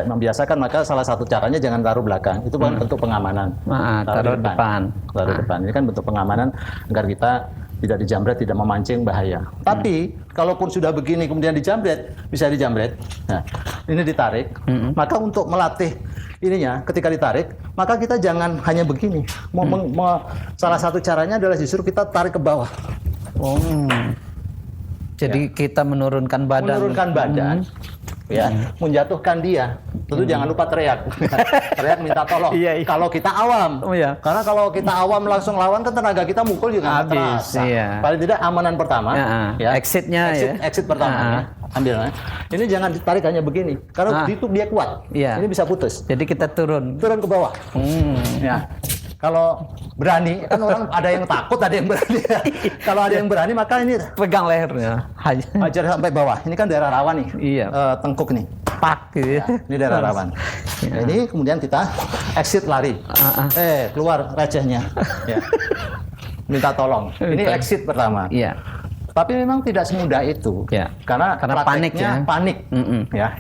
membiasakan maka salah satu caranya jangan taruh belakang. Itu kan bentuk pengamanan. Taruh di depan. Taruh depan. Ini kan bentuk pengamanan agar kita tidak dijamret, tidak memancing bahaya. Tapi kalaupun sudah begini kemudian dijamret, bisa dijamret. Nah, ini ditarik. Maka untuk melatih ininya, ketika ditarik, maka kita jangan hanya begini. Salah satu caranya adalah justru kita tarik ke bawah. Oh. Jadi kita menurunkan badan. Menurunkan badan. Ya, menjatuhkan dia. Tentu jangan lupa teriak. Teriak minta tolong. Iya. Kalau kita awam. Oh, iya. Karena kalau kita awam langsung lawan kan tenaga kita mukul juga nggak Habis, terasa. iya. Paling tidak amanan pertama. Ya. Exitnya ya. Exit pertama. Ya. Ambil. Ini jangan ditarik hanya begini. Karena itu dia kuat. Iya. Ini bisa putus. Jadi kita turun. Turun ke bawah. Ya. Kalau berani kan orang ada yang takut, ada yang berani. Kalau ada yang berani maka ini Pegang lehernya. ajar sampai bawah. Ini kan daerah rawan nih. Iya. Tengkuk nih. Pak gitu. Ini daerah rawan. Nah, ini kemudian kita exit lari. Keluar recehnya. Ya. Minta tolong. Ini exit pertama. Iya. Tapi memang tidak semudah itu. Ya. Karena panik ya. Panik. Ya.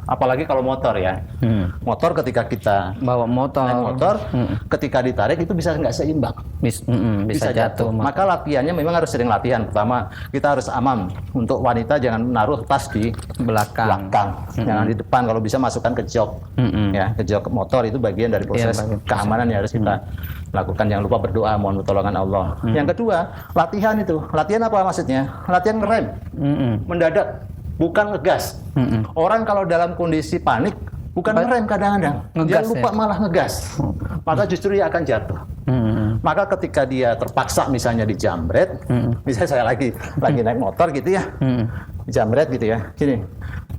Apalagi kalau motor ya. Motor ketika kita Bawa motor. naik motor, ketika ditarik itu bisa nggak seimbang. Bisa jatuh. Maka latihannya memang harus sering latihan. Pertama, kita harus aman. Untuk wanita jangan naruh tas di belakang. Jangan di depan. Kalau bisa masukkan ke jok. Ya, ke jok motor itu bagian dari proses keamanan yang harus kita lakukan. Jangan lupa berdoa, mohon pertolongan Allah. Yang kedua, latihan itu. Latihan apa maksudnya? Latihan ngerem. Mendadak, bukan ngegas. Orang kalau dalam kondisi panik bukan ngerem kadang-kadang, dia lupa malah ngegas. Maka justru dia akan jatuh. Maka ketika dia terpaksa misalnya dijamret, misalnya saya lagi naik motor gitu ya, dijamret gitu ya, gini.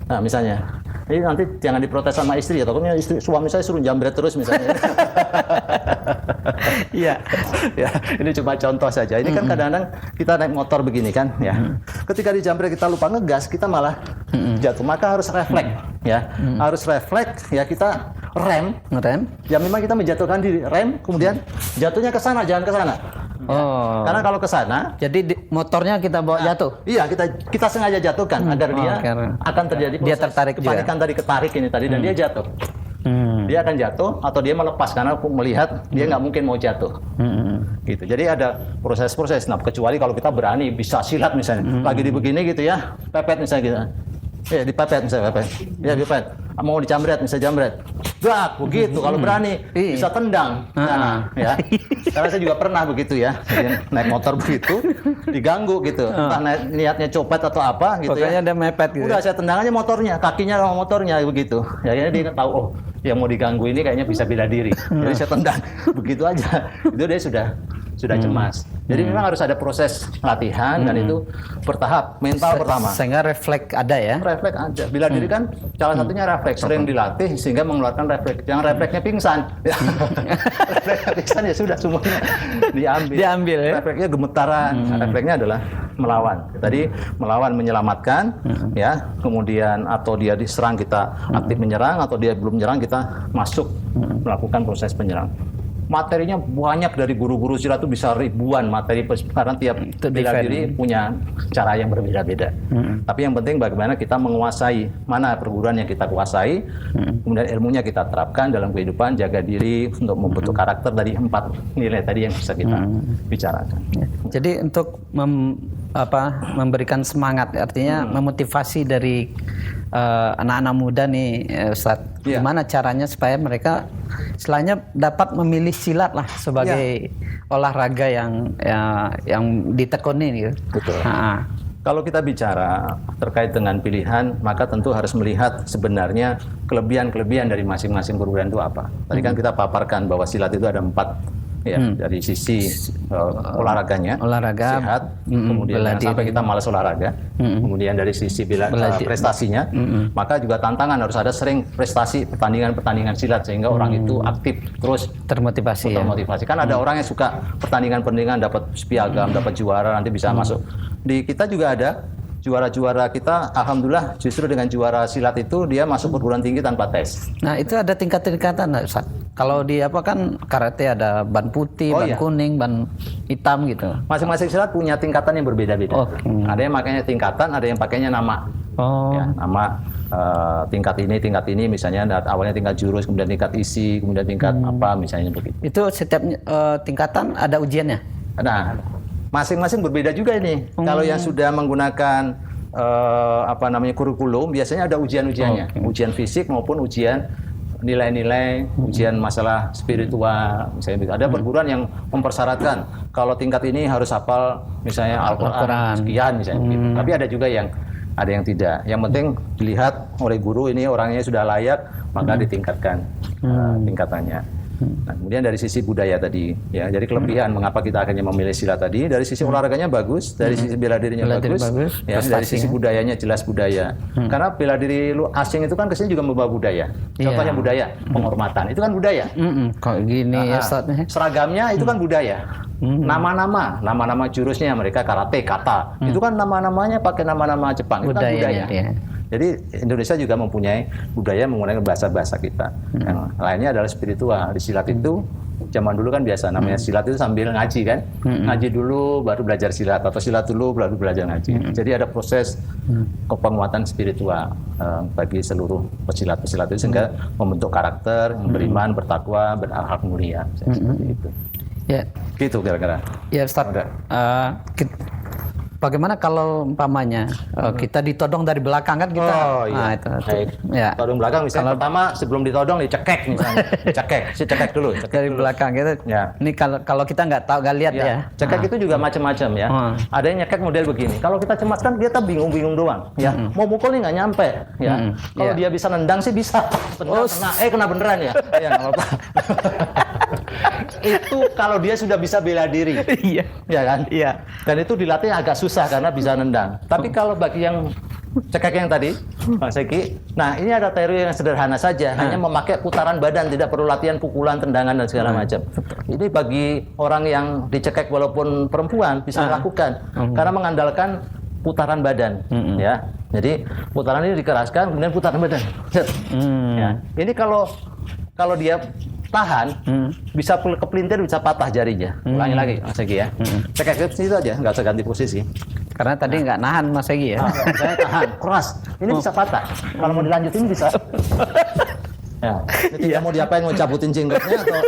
Nah misalnya, ini nanti jangan diprotes sama istri ya, takutnya suami saya suruh jambret terus misalnya. Iya, ya, ini cuma contoh saja. Ini kan kadang-kadang kita naik motor begini kan, ya. Ketika dijamret kita lupa ngegas, kita malah jatuh. Maka harus refleks, ya. Harus refleks, ya kita ngerem. Ya memang kita menjatuhkan diri, rem, kemudian jatuhnya ke sana, jangan ke sana. Oh. Karena kalau ke sana, jadi motornya kita bawa jatuh. Iya, kita sengaja jatuhkan agar dia akan terjadi dia tertarik kepanikan tadi, ketarik ini tadi dan dia jatuh. Dia akan jatuh atau dia melepas karena aku melihat dia nggak mungkin mau jatuh. Gitu. Jadi ada proses-proses. Nah, kecuali kalau kita berani bisa silat misalnya, lagi di begini gitu ya, pepet misalnya gitu. Ya dipepet misalnya pepet. Ya dipepet. Mau dijamret misalnya jambret. Gak begitu kalau berani bisa tendang. Nah, ya. Karena saya juga pernah begitu ya. Jadi naik motor begitu diganggu gitu. Entah niatnya copet atau apa gitu. Pokoknya ya. dia mepet gitu. Udah saya tendang aja motornya, kakinya sama motornya begitu. Ya dia tahu oh yang mau diganggu ini kayaknya bisa bela diri. Jadi saya tendang begitu aja. Itu dia sudah cemas. Jadi memang harus ada proses latihan dan itu bertahap. Mental pertama. Sehingga refleks ada ya. Refleks aja. Bela diri kan salah satunya refleks. Sering dilatih sehingga mengeluarkan refleks. Jangan refleksnya pingsan. Refleksnya pingsan ya sudah semuanya diambil ya. Refleksnya gemetaran. Refleksnya adalah melawan. Tadi melawan menyelamatkan ya. Kemudian atau dia diserang kita aktif menyerang atau dia belum menyerang kita masuk melakukan proses penyerang. Materinya banyak dari guru-guru silat itu bisa ribuan materi karena tiap bela diri punya cara yang berbeda-beda. Tapi yang penting bagaimana kita menguasai mana perguruan yang kita kuasai, kemudian ilmunya kita terapkan dalam kehidupan, jaga diri untuk membentuk karakter dari 4 nilai tadi yang bisa kita bicarakan. Jadi untuk memberikan semangat, artinya memotivasi dari anak-anak muda nih Ustaz, gimana caranya supaya mereka istilahnya dapat memilih silat lah sebagai olahraga yang ditekuni gitu. Betul. Kalau kita bicara terkait dengan pilihan, maka tentu harus melihat sebenarnya kelebihan-kelebihan dari masing-masing perguruan itu apa. Tadi kan kita paparkan bahwa silat itu ada 4 ya, dari sisi olahraganya, sehat, kemudian sampai kita malas olahraga, kemudian dari sisi prestasinya, maka juga tantangan harus ada sering prestasi pertandingan silat sehingga orang itu aktif terus termotivasi. Kan ada orang yang suka pertandingan dapat piagam, dapat juara nanti bisa masuk. Di kita juga ada juara-juara kita, alhamdulillah justru dengan juara silat itu dia masuk perguruan tinggi tanpa tes. Nah itu ada tingkat-tingkatan nggak, Ustaz? Kalau di apa kan karate ada ban putih, ban kuning, ban hitam gitu. Masing-masing silat punya tingkatan yang berbeda-beda. Ada yang makanya tingkatan, ada yang pakainya nama. Ya, nama tingkat ini misalnya awalnya tingkat jurus, kemudian tingkat isi, kemudian tingkat apa misalnya begitu. Itu setiap tingkatan ada ujiannya? Nah, masing-masing berbeda juga ini. Kalau yang sudah menggunakan kurikulum, biasanya ada ujian-ujiannya, ujian fisik maupun ujian nilai-nilai, ujian masalah spiritual, misalnya begitu. Ada perguruan yang mempersyaratkan kalau tingkat ini harus hafal misalnya Al-Quran sekian misalnya gitu. Tapi ada juga yang tidak. Yang penting dilihat oleh guru ini orangnya sudah layak, maka ditingkatkan tingkatannya. Nah, kemudian dari sisi budaya tadi, ya, jadi kelebihan mengapa kita akhirnya memilih silat tadi, dari sisi olahraganya bagus, dari sisi bela dirinya bagus, ya, dari sisi budayanya jelas budaya. Karena bela diri lu asing itu kan kesini juga membawa budaya. Contohnya budaya, penghormatan, itu kan budaya. Kok gini ya, seragamnya itu kan budaya. Nama-nama jurusnya mereka karate, kata, itu kan nama-namanya pakai nama-nama Jepang, itu kan budaya. Ya. Jadi Indonesia juga mempunyai budaya menggunakan bahasa-bahasa kita. Yang lainnya adalah spiritual. Di silat itu zaman dulu kan biasa namanya silat itu sambil ngaji kan. Ngaji dulu baru belajar silat, atau silat dulu baru belajar ngaji. Jadi ada proses penguatan spiritual bagi seluruh pesilat-pesilat itu sehingga membentuk karakter, beriman, bertakwa, berakhlak mulia. Seperti itu. Ya. Gitu kira-kira. Ya Ustaz. Bagaimana kalau umpamanya kita ditodong dari belakang kan kita? Nah, itu. Ya. Todong belakang misalnya pertama sebelum ditodong dicekek misalnya. Cekek dulu. Dari belakang gitu. Ya. Ini kalau kita nggak lihat ya. Cekek itu juga macam-macam ya. Ada yang nyekek model begini. Kalau kita cemaskan dia bingung-bingung doang. Ya. Mau mukul nih nggak nyampe. Ya. Kalau dia bisa nendang sih bisa. Kena beneran ya. Ya nggak apa-apa. Itu kalau dia sudah bisa bela diri. Iya. Ya kan? Iya. Dan itu dilatih agak susah karena bisa nendang. Tapi kalau bagi yang cekek yang tadi, Pak Seki, nah ini ada teori yang sederhana saja, hanya memakai putaran badan, tidak perlu latihan pukulan, tendangan dan segala macam. Ini bagi orang yang dicekek walaupun perempuan bisa melakukan, karena mengandalkan putaran badan, ya. Jadi putaran ini dikeraskan, kemudian putaran badan. Ya. Ini kalau dia tahan, bisa kepelintir, bisa patah jarinya. Ulangi lagi, Mas Egi ya. Cekek itu aja, nggak usah ganti posisi. Karena tadi nggak nahan Mas Egi ya. Saya tahan, keras. Ini bisa patah. Kalau mau dilanjutin bisa. Ya, ini mau diapain? Mau cabutin jenggotnya atau?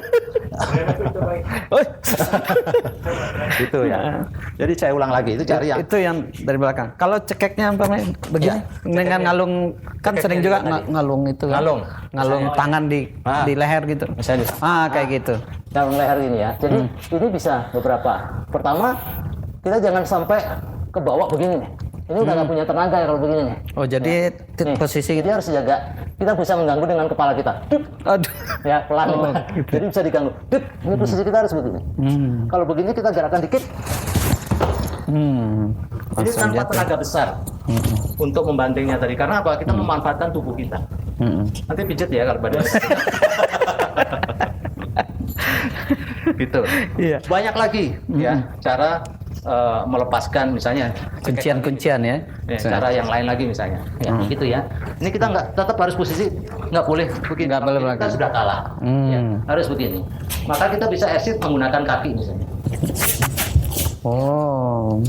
Gitu ya. Jadi saya ulang lagi, itu cari yang. Itu yang dari belakang. Kalau cekeknya umpamanya begini, dengan ngalung, kan sering juga ngalung itu kan. Ngalung tangan di leher gitu. Misalnya. Kayak gitu. Ngalung leher ini ya. Jadi ini bisa beberapa. Pertama, kita jangan sampai ke bawah begini nih. Ini udah nggak punya tenaga ya kalau begini nih. Oh jadi posisi kita harus jaga. Kita bisa mengganggu dengan kepala kita. Aduh. Ya pelan. Gitu. Jadi bisa diganggu. Ini posisi kita harus begini. Kalau begini kita gerakan dikit. Jadi tanpa tenaga besar untuk membantingnya tadi. Karena apa? Kita memanfaatkan tubuh kita. Nanti pijet ya kalau badan. Gitu. Iya. Banyak lagi ya cara melepaskan misalnya kuncian-kuncian ya. Cara yang lain lagi misalnya. Ya, gitu ya. Ini kita tetap harus posisi nggak boleh begini. Nggak boleh kita sudah kalah. Ya, harus begini. Maka kita bisa exit menggunakan kaki misalnya. Oh.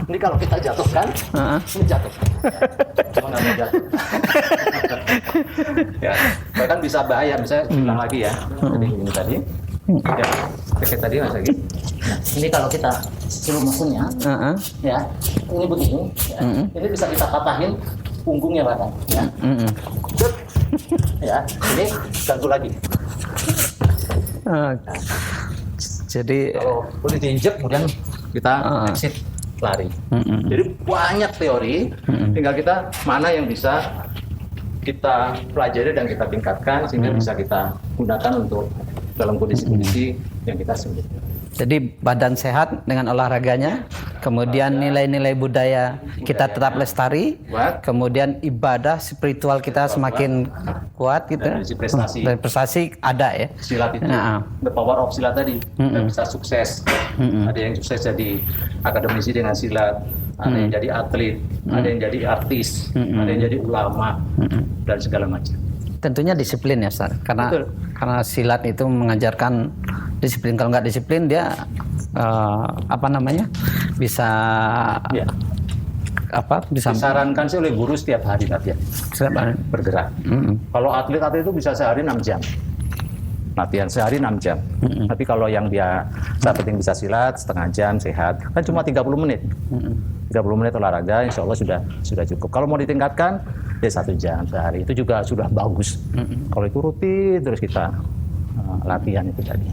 Ini kalau kita jatuhkan, ini jatuh. Cuma nggak mau jatuh. Ya, bahkan bisa bahaya. Misalnya ulang lagi ya. Jadi ini tadi. Ya, kayak tadi Mas lagi. Ini kalau kita suruh mesinnya, ya, ini begini. Ya. Ini bisa kita patahin punggungnya bahkan. Ya. Ya, ini gantu lagi. Jadi kalau boleh diinjek, kemudian kita exit lari. Jadi banyak teori, tinggal kita mana yang bisa kita pelajari dan kita tingkatkan sehingga bisa kita gunakan untuk dalam kondisi-kondisi yang kita sebut. Jadi badan sehat dengan olahraganya, kemudian nilai-nilai budaya kita tetap lestari, kemudian ibadah spiritual kita semakin kuat gitu. Dan prestasi ada ya. Silat itu, the power of silat tadi, kita bisa sukses. Ada yang sukses jadi akademisi dengan silat, ada yang jadi atlet, ada yang jadi artis, ada yang jadi ulama, dan segala macam. Tentunya disiplin ya, Ustaz. Betul. Karena silat itu mengajarkan disiplin. Kalau nggak disiplin dia bisa Ya. bisa Disarankan sih oleh guru setiap hari latihan bergerak. Kalau atlet itu bisa sehari 6 jam. Latihan sehari 6 jam. Tapi kalau yang dia saat penting bisa silat setengah jam sehat, kan cuma 30 menit. 30 menit olahraga, insya Allah sudah cukup. Kalau mau ditingkatkan, ya 1 jam sehari. Itu juga sudah bagus. Kalau itu rutin terus kita latihan itu tadi.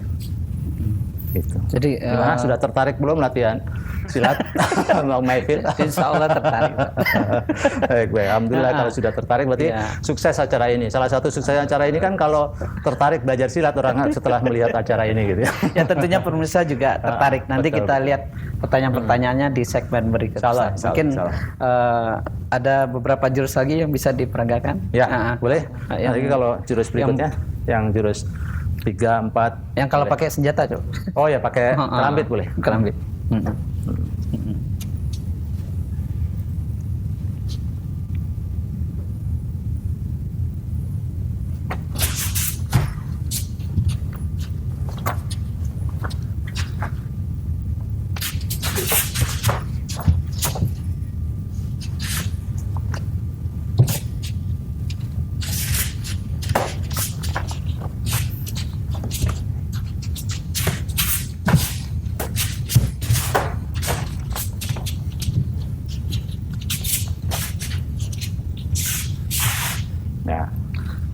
Gitu. Jadi Gimana, sudah tertarik belum latihan silat? Mau Mayfil? Insya Allah tertarik. Baik. Alhamdulillah kalau sudah tertarik berarti sukses acara ini. Salah satu sukses acara ini kan kalau tertarik belajar silat orang setelah melihat acara ini gitu ya. Ya tentunya pemirsa juga tertarik. Nanti betul, kita lihat pertanyaan-pertanyaannya di segmen berikut. Mungkin ada beberapa jurus lagi yang bisa diperagakan. Ya, boleh. Nanti kalau jurus berikutnya yang jurus 3, 4. Yang kalau pakai senjata, Cok. Oh ya, pakai kerambit boleh. Kerambit.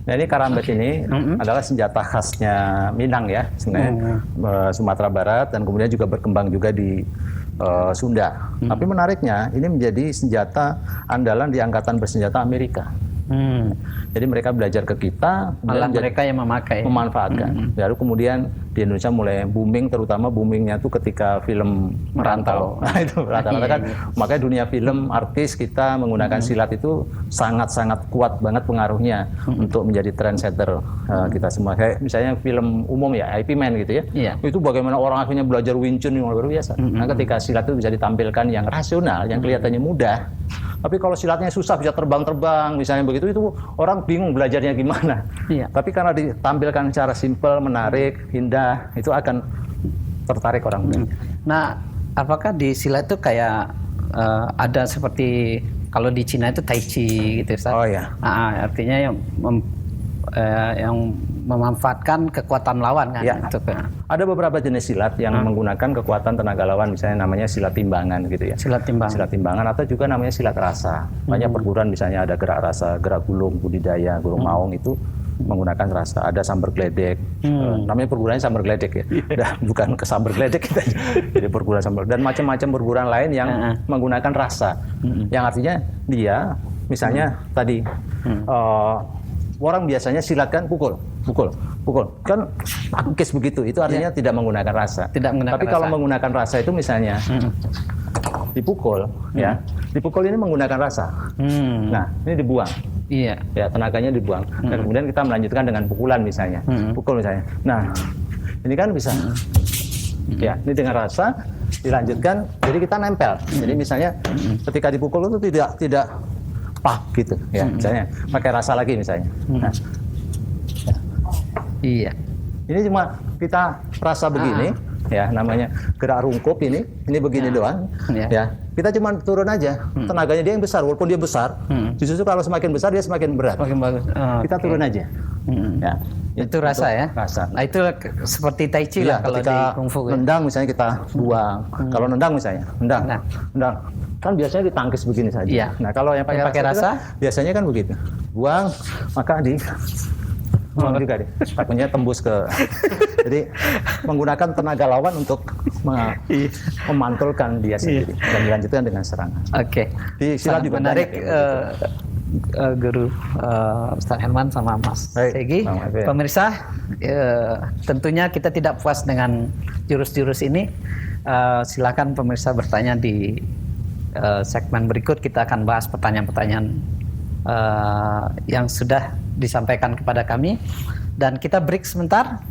Nah ini karambit ini adalah senjata khasnya Minang ya, sebenarnya Sumatera Barat dan kemudian juga berkembang juga di Sunda. Tapi menariknya ini menjadi senjata andalan di Angkatan Bersenjata Amerika. Jadi mereka belajar ke kita, malah mereka yang memanfaatkan. Lalu kemudian di Indonesia mulai booming, terutama boomingnya tuh ketika film Merantau. Nah itu rata-rata kan, makanya dunia film, artis kita menggunakan silat itu sangat-sangat kuat banget pengaruhnya untuk menjadi trendsetter kita semua. Kayak misalnya film umum ya, IP Man gitu ya. Itu bagaimana orang akhirnya belajar Wing Chun yang luar biasa. Nah ketika silat itu bisa ditampilkan yang rasional, yang kelihatannya mudah. Tapi kalau silatnya susah, bisa terbang-terbang, misalnya begitu, itu orang bingung belajarnya gimana. Tapi karena ditampilkan secara simpel, menarik, indah, itu akan tertarik orang. Nah, apakah di silat itu kayak ada seperti kalau di Cina itu Tai Chi gitu, Ustaz? Oh ya. Artinya yang memanfaatkan kekuatan lawan kan? Ya. Ada beberapa jenis silat yang menggunakan kekuatan tenaga lawan, misalnya namanya silat timbangan gitu ya. Silat timbangan atau juga namanya silat rasa. Banyak perguruan misalnya ada gerak rasa, gerak gulung, budidaya, gulung maung itu menggunakan rasa. Ada sambar geledek. Namanya perguruannya sambar geledek ya. Bukan ke sambar geledek kita. Jadi perguruan sambar dan macam-macam perguruan lain yang menggunakan rasa. Yang artinya dia misalnya tadi orang biasanya silat kan pukul kan tangkis begitu, itu artinya tidak menggunakan rasa. Tapi kalau menggunakan rasa itu misalnya dipukul ya, dipukul ini menggunakan rasa. Nah ini dibuang, ya tenaganya dibuang dan kemudian kita melanjutkan dengan pukulan misalnya, pukul misalnya. Nah ini kan bisa ya, ini dengan rasa dilanjutkan, jadi kita nempel. Jadi misalnya ketika dipukul itu tidak pak gitu ya, misalnya pakai rasa lagi misalnya. Nah, ini cuma kita rasa begini ya, namanya gerak rungkup ini begini doang ya. Kita cuma turun aja, tenaganya dia yang besar, walaupun dia besar, justru kalau semakin besar dia semakin berat. Semakin bagus. Kita turun aja. Ya. Itu rasa ya. Rasa. Nah itu seperti Tai Chi lah kalau di kungfu. Nendang misalnya kita buang. Kalau nendang misalnya, nendang. Kan biasanya ditangkis begini saja. Nah kalau yang pakai rasa kan, biasanya kan begitu. Buang, maka buang juga deh. Takutnya tembus ke. Jadi menggunakan tenaga lawan untuk memantulkan dia sendiri dan dilanjutkan dengan serangan. Di silat juga menarik. Guru Ustaz Herman sama Mas Segi. Pemirsa, tentunya kita tidak puas dengan jurus-jurus ini. Silakan pemirsa bertanya di segmen berikut. Kita akan bahas pertanyaan-pertanyaan yang sudah disampaikan kepada kami, dan kita break sebentar.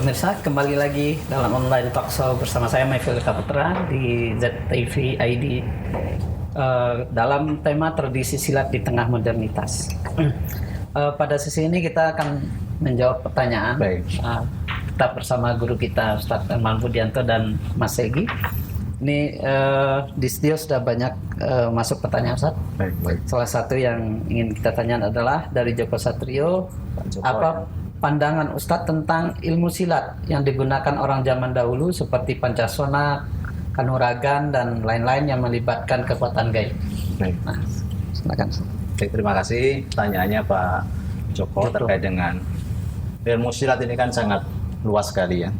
Pemirsa, kembali lagi dalam online talk show bersama saya Mayfil Kaputra di ZTV ID dalam tema tradisi silat di tengah modernitas. Pada sesi ini kita akan menjawab pertanyaan. Baik. Tetap bersama guru kita Ustadz Herman Budianto dan Mas Segi. Ini di studio sudah banyak masuk pertanyaan, Ustadz. Baik. Salah satu yang ingin kita tanyakan adalah dari Joko Satrio, apa pandangan Ustadz tentang ilmu silat yang digunakan orang zaman dahulu seperti Pancasona, Kanuragan, dan lain-lain yang melibatkan kekuatan gaib? Baik. Nah, silakan. Baik, terima kasih pertanyaannya Pak Joko terkait dengan ilmu silat ini kan sangat luas sekali ya,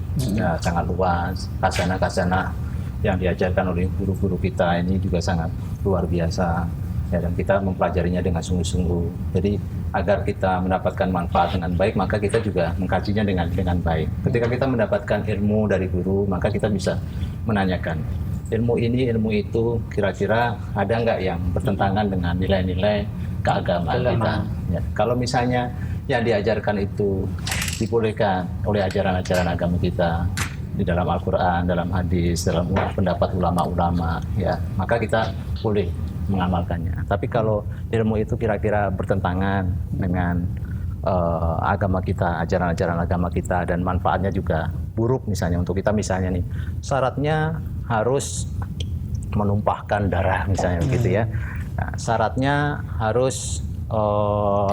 sangat luas. Kasana yang diajarkan oleh guru-guru kita ini juga sangat luar biasa. Ya, dan kita mempelajarinya dengan sungguh-sungguh. Jadi agar kita mendapatkan manfaat dengan baik, maka kita juga mengkajinya dengan baik. Ketika kita mendapatkan ilmu dari guru, maka kita bisa menanyakan ilmu ini, ilmu itu, kira-kira ada nggak yang bertentangan dengan nilai-nilai keagamaan kita. Ya, kalau misalnya yang diajarkan itu dibolehkan oleh ajaran-ajaran agama kita di dalam Al-Quran, dalam hadis, dalam pendapat ulama-ulama, ya, maka kita boleh mengamalkannya. Tapi kalau ilmu itu kira-kira bertentangan dengan agama kita, ajaran-ajaran agama kita, dan manfaatnya juga buruk misalnya untuk kita, misalnya nih syaratnya harus menumpahkan darah misalnya begitu ya. Nah, syaratnya harus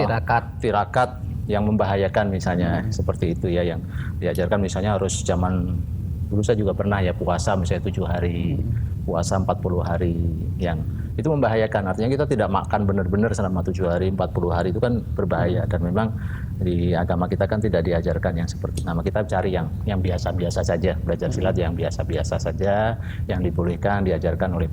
tirakat yang membahayakan misalnya seperti itu ya, yang diajarkan misalnya harus zaman dulu saya juga pernah ya puasa misalnya 7 hari, puasa 40 hari, yang itu membahayakan. Artinya kita tidak makan benar-benar selama 7 hari, 40 hari, itu kan berbahaya. Dan memang di agama kita kan tidak diajarkan yang seperti itu. Nah, kita cari yang biasa-biasa saja, belajar silat yang biasa-biasa saja, yang dibolehkan, diajarkan oleh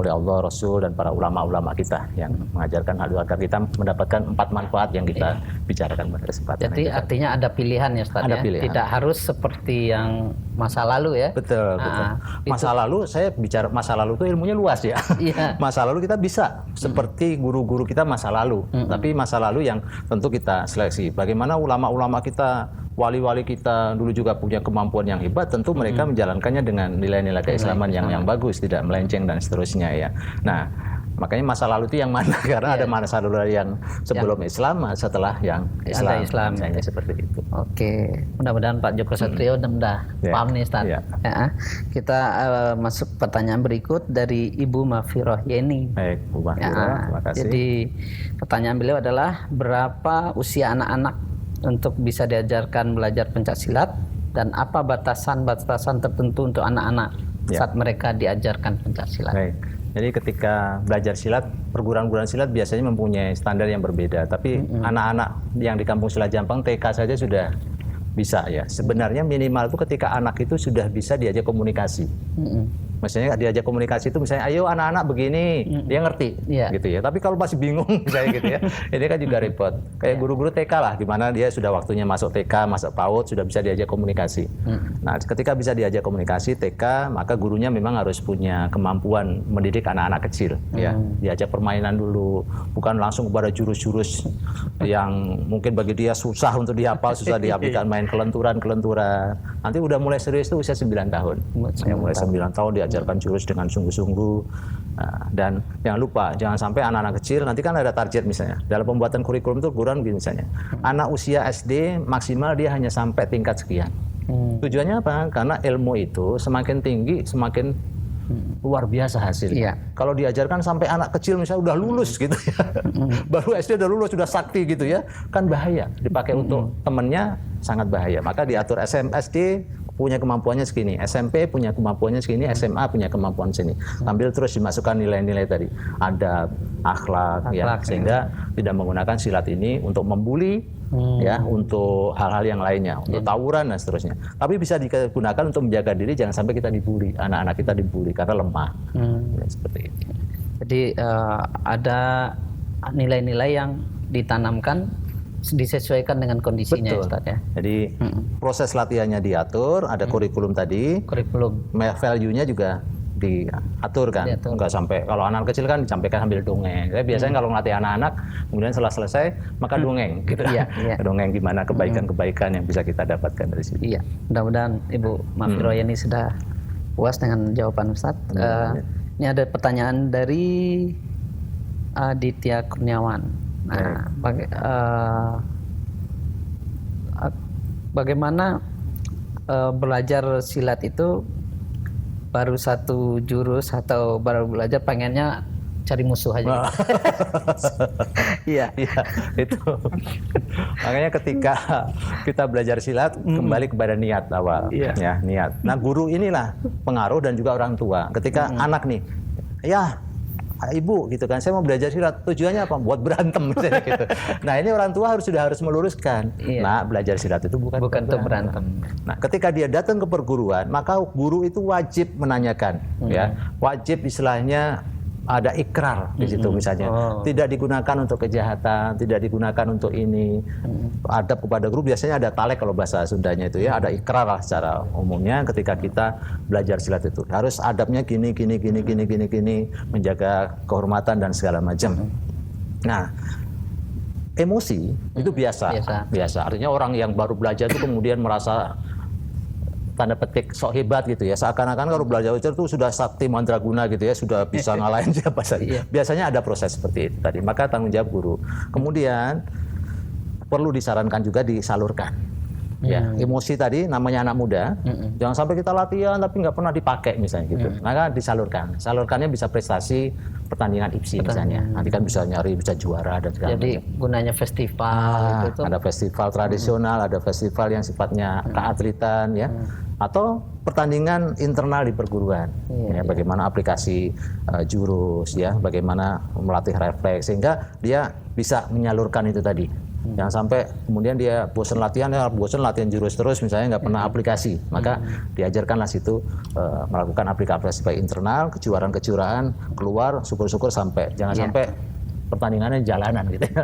oleh Allah, Rasul, dan para ulama-ulama kita yang mengajarkan hal itu agar kita mendapatkan 4 manfaat yang kita bicarakan pada kesempatan. Jadi artinya ada pilihan ya, Ustaz, ya? Pilihan. Tidak harus seperti yang masa lalu ya. Betul. Masa lalu, saya bicara masa lalu itu ilmunya luas ya. Iya. Masa lalu kita bisa seperti guru-guru kita masa lalu. Tapi masa lalu yang tentu kita seleksi. Bagaimana ulama-ulama kita, wali-wali kita dulu juga punya kemampuan yang hebat, tentu mereka menjalankannya dengan nilai-nilai keislaman yang bagus, tidak melenceng dan seterusnya ya. Nah, makanya masa lalu itu yang mana? Karena ada masa lalu yang sebelum Islam, setelah yang Islam. Misalnya seperti itu. Oke, mudah-mudahan Pak Joko Satrio udah paham nih, Ustaz. Ya. Kita masuk pertanyaan berikut dari Ibu Mafiroh Yeni. Baik, Bu Mafiroh, terima kasih. Jadi pertanyaan beliau adalah berapa usia anak-anak untuk bisa diajarkan belajar pencaksilat, dan apa batasan-batasan tertentu untuk anak-anak saat mereka diajarkan pencaksilat? Baik. Jadi ketika belajar silat, perguruan-perguruan silat biasanya mempunyai standar yang berbeda. Tapi anak-anak yang di Kampung Silat Jampang TK saja sudah bisa ya. Sebenarnya minimal itu ketika anak itu sudah bisa diajak komunikasi. Maksudnya diajak komunikasi itu misalnya, ayo anak-anak begini, dia ngerti, gitu ya. Tapi kalau masih bingung misalnya gitu ya, ini kan juga repot. Kayak guru-guru TK lah, gimana dia sudah waktunya masuk TK, masuk PAUD, sudah bisa diajak komunikasi. Nah, ketika bisa diajak komunikasi TK, maka gurunya memang harus punya kemampuan mendidik anak-anak kecil, ya. Diajak permainan dulu, bukan langsung kepada jurus-jurus yang mungkin bagi dia susah untuk dihafal, susah diaplikasikan, main kelenturan. Nanti udah mulai serius itu usia 9 tahun. Mulai 9 tahun diajarkan jurus dengan sungguh-sungguh. Nah, dan jangan lupa, jangan sampai anak-anak kecil, nanti kan ada target misalnya. Dalam pembuatan kurikulum itu ukuran begini misalnya. Anak usia SD maksimal dia hanya sampai tingkat sekian. Tujuannya apa? Karena ilmu itu semakin tinggi, semakin luar biasa hasilnya. Kalau diajarkan sampai anak kecil misalnya udah lulus gitu ya, baru SD udah lulus, sudah sakti gitu ya, kan bahaya. Dipakai untuk temennya sangat bahaya. Maka diatur SD punya kemampuannya segini, SMP punya kemampuannya segini, SMA punya kemampuan segini. Sambil terus dimasukkan nilai-nilai tadi, adab, akhlak ya, sehingga tidak menggunakan silat ini untuk membuli, ya, untuk hal-hal yang lainnya, untuk tawuran dan seterusnya. Tapi bisa digunakan untuk menjaga diri, jangan sampai kita dibully, anak-anak kita dibully karena lemah. Ya, seperti itu. Jadi ada nilai-nilai yang ditanamkan disesuaikan dengan kondisinya. Betul. Ustaz, ya. Jadi proses latihannya diatur, ada kurikulum tadi, kurikulum value-nya juga diatur kan, nggak sampai kalau anak kecil kan disampaikan sambil dongeng. Saya biasanya kalau ngelatih anak-anak, kemudian setelah selesai maka dongeng, gitu. Dongeng gimana kebaikan-kebaikan yang bisa kita dapatkan dari situ. Iya, mudah-mudahan Ibu Mafiro ini sudah puas dengan jawaban Ustadz. Ini ada pertanyaan dari Aditya Kurniawan. Nah, bagaimana belajar silat itu baru satu jurus atau baru belajar pengennya cari musuh aja? Iya, itu. Makanya ketika kita belajar silat kembali kepada niat awal, ya niat. Nah, guru inilah pengaruh dan juga orang tua. Ketika anak nih, ya ibu gitu kan, saya mau belajar silat, tujuannya apa? Buat berantem misalnya gitu. Nah, ini orang tua sudah harus meluruskan. Nah, belajar silat itu bukan untuk berantem. Nah, ketika dia datang ke perguruan, maka guru itu wajib menanyakan, ya, wajib istilahnya ada ikrar di situ misalnya. Tidak digunakan untuk kejahatan, tidak digunakan untuk ini. Adab kepada guru biasanya ada talek kalau bahasa Sundanya itu ya, ada ikrar lah secara umumnya ketika kita belajar silat itu. Harus adabnya gini, menjaga kehormatan dan segala macam. Nah, emosi itu biasa. Artinya orang yang baru belajar itu kemudian merasa tanda petik sok hebat gitu ya, seakan-akan kalau belajar itu sudah sakti mandraguna gitu ya, sudah bisa ngalahin siapa saja. Biasanya ada proses seperti itu tadi, maka tanggung jawab guru. Kemudian perlu disarankan juga disalurkan. Ya, emosi tadi namanya anak muda, jangan sampai kita latihan tapi nggak pernah dipakai misalnya gitu. Maka disalurkan. Salurkannya bisa prestasi pertandingan IPSI misalnya. Nanti kan bisa juara dan segala macam. Jadi gunanya festival itu ada festival tradisional, ada festival yang sifatnya keatletan ya. Atau pertandingan internal di perguruan. Bagaimana aplikasi jurus ya, bagaimana melatih refleks sehingga dia bisa menyalurkan itu tadi. Jangan sampai kemudian dia bosan latihan jurus terus misalnya nggak pernah aplikasi, maka diajarkanlah situ melakukan aplikasi baik internal, kejuaraan keluar, syukur-syukur sampai jangan sampai pertandingannya jalanan gitu ya.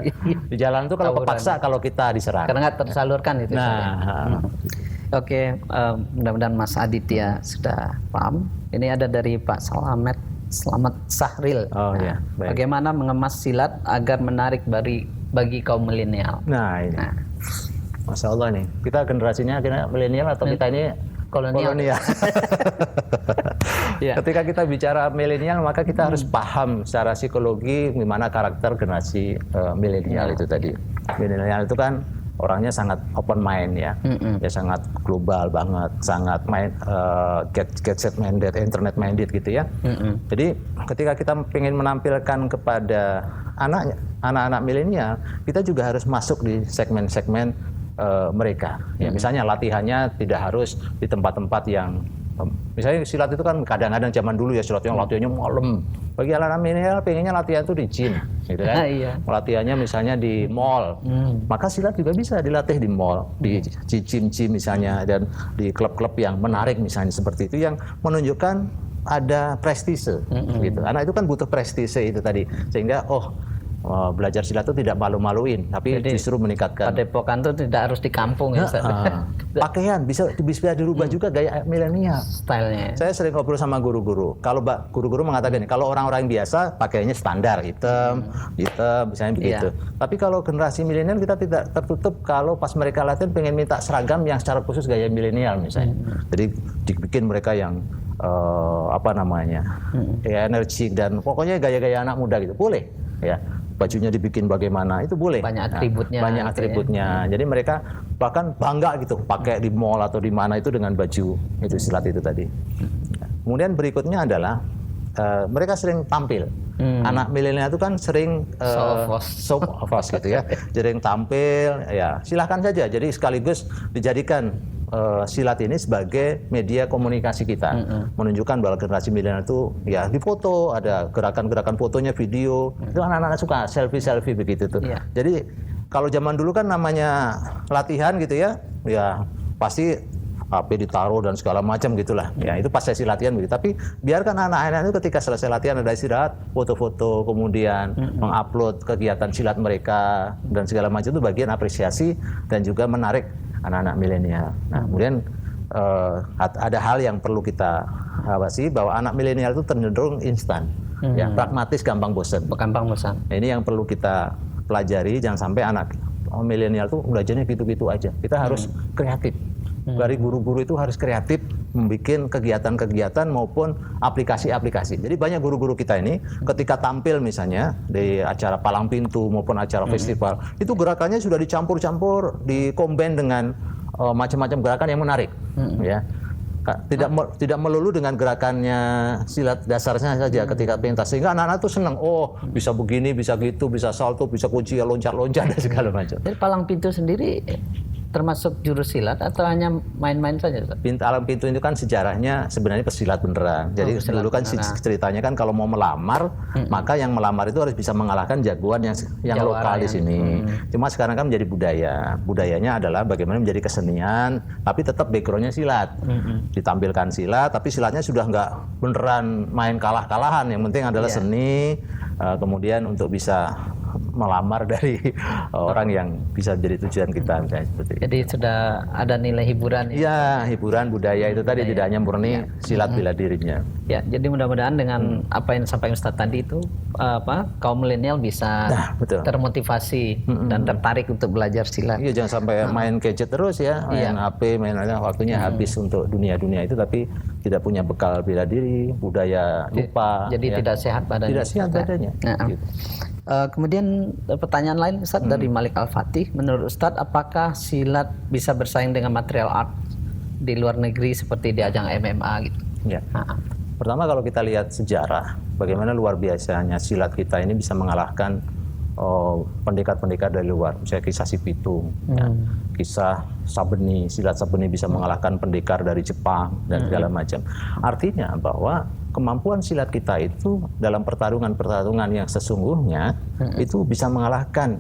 Di jalan itu kalau kepaksa kalau kita diserang karena nggak tersalurkan itu. Oke, mudah-mudahan Mas Aditya sudah paham. Ini ada dari Pak Slamet Sahril. Bagaimana mengemas silat agar menarik bagi kaum milenial? Nah, ini. Masya Allah nih, kita generasinya milenial atau kita ini kolonial. Ketika kita bicara milenial, maka kita harus paham secara psikologi gimana karakter generasi milenial itu tadi. Milenial itu kan orangnya sangat open mind ya, sangat global banget, sangat gadget minded, internet minded gitu ya. Jadi ketika kita ingin menampilkan kepada anak-anak milenial, kita juga harus masuk di segmen-segmen mereka. Ya, misalnya latihannya tidak harus di tempat-tempat yang misalnya silat itu kan kadang-kadang zaman dulu ya silat yang latihannya malam. Bagi anak-anak milenial pengennya latihan itu di gym, gitu kan? Latihannya misalnya di mall. Maka silat juga bisa dilatih di mall, di gym misalnya, dan di klub-klub yang menarik misalnya seperti itu yang menunjukkan ada prestise, gitu. Anak itu kan butuh prestise itu tadi, sehingga belajar silat itu tidak malu-maluin, tapi jadi, justru meningkatkan. Padepokan itu tidak harus di kampung ya. Pakaian bisa dirubah juga gaya milenial. Stylenya. Saya sering ngobrol sama guru-guru. Kalau guru-guru mengatakan kalau orang-orang biasa pakaiannya standar hitam, misalnya begitu. Tapi kalau generasi milenial kita tidak tertutup kalau pas mereka latihan pengen minta seragam yang secara khusus gaya milenial misalnya. Jadi dibikin mereka yang energik dan pokoknya gaya-gaya anak muda gitu. Boleh ya. Bajunya dibikin bagaimana itu boleh, banyak atributnya, jadi mereka bahkan bangga gitu pakai di mall atau di mana itu dengan baju itu silat itu tadi. Kemudian berikutnya adalah mereka sering tampil. Anak milenial itu kan sering show off gitu ya, sering tampil ya, silahkan saja, jadi sekaligus dijadikan silat ini sebagai media komunikasi kita, menunjukkan bahwa generasi milenial itu ya difoto, ada gerakan-gerakan fotonya, video, itu anak-anak suka selfie begitu tuh. Jadi kalau zaman dulu kan namanya latihan gitu ya pasti HP ditaruh dan segala macam gitulah. Ya itu pas sesi latihan begitu. Tapi biarkan anak-anak itu ketika selesai latihan ada istirahat, foto-foto, kemudian mengupload kegiatan silat mereka dan segala macam, itu bagian apresiasi dan juga menarik anak-anak milenial. Nah, kemudian ada hal yang perlu kita awasi bahwa anak milenial itu cenderung instan, ya pragmatis, gampang bosan. Gampang bosan. Ini yang perlu kita pelajari, jangan sampai anak milenial tuh belajarnya gitu-gitu aja. Kita harus kreatif. Dari guru-guru itu harus kreatif, membuat kegiatan-kegiatan maupun aplikasi-aplikasi. Jadi banyak guru-guru kita ini ketika tampil misalnya di acara palang pintu maupun acara festival, itu gerakannya sudah dicampur-campur, dikombin dengan macam-macam gerakan yang menarik, ya. Tidak melulu dengan gerakannya silat dasarnya saja ketika pentas, sehingga anak-anak tuh senang, oh bisa begini, bisa gitu, bisa salto, bisa kunci, loncat-loncat dan segala macam. Jadi palang pintu sendiri termasuk jurus silat atau hanya main-main saja? Palang pintu itu kan sejarahnya sebenarnya pesilat beneran. Jadi dulu kan ceritanya kan kalau mau melamar, maka yang melamar itu harus bisa mengalahkan jagoan yang lokal di sini. Cuma sekarang kan menjadi budaya. Budayanya adalah bagaimana menjadi kesenian, tapi tetap backgroundnya silat. Ditampilkan silat, tapi silatnya sudah nggak beneran main kalah-kalahan. Yang penting adalah seni, kemudian untuk bisa melamar dari orang yang bisa jadi tujuan kita, misalnya seperti itu. Jadi sudah ada nilai hiburan. Iya, hiburan budaya itu tadi tidak hanya murni silat bela dirinya. Ya, jadi mudah-mudahan dengan apa yang disampaikan Ustadz tadi itu kaum milenial bisa termotivasi dan tertarik untuk belajar silat. Iya, jangan sampai main gadget terus ya, main HP, waktunya habis untuk dunia-dunia itu, tapi tidak punya bekal bela diri, budaya lupa. Jadi tidak sehat badannya. Tidak sehat badannya. Gitu. Kemudian pertanyaan lain Ustadz dari Malik Al-Fatih, menurut Ustadz apakah silat bisa bersaing dengan material art di luar negeri seperti di ajang MMA gitu? Ya. Pertama kalau kita lihat sejarah, bagaimana luar biasanya silat kita ini bisa mengalahkan pendekar-pendekar dari luar, misalnya kisah Si Pitung, kisah Sabeni, silat Sabeni bisa mengalahkan pendekar dari Jepang dan segala macam. Artinya bahwa kemampuan silat kita itu dalam pertarungan yang sesungguhnya itu bisa mengalahkan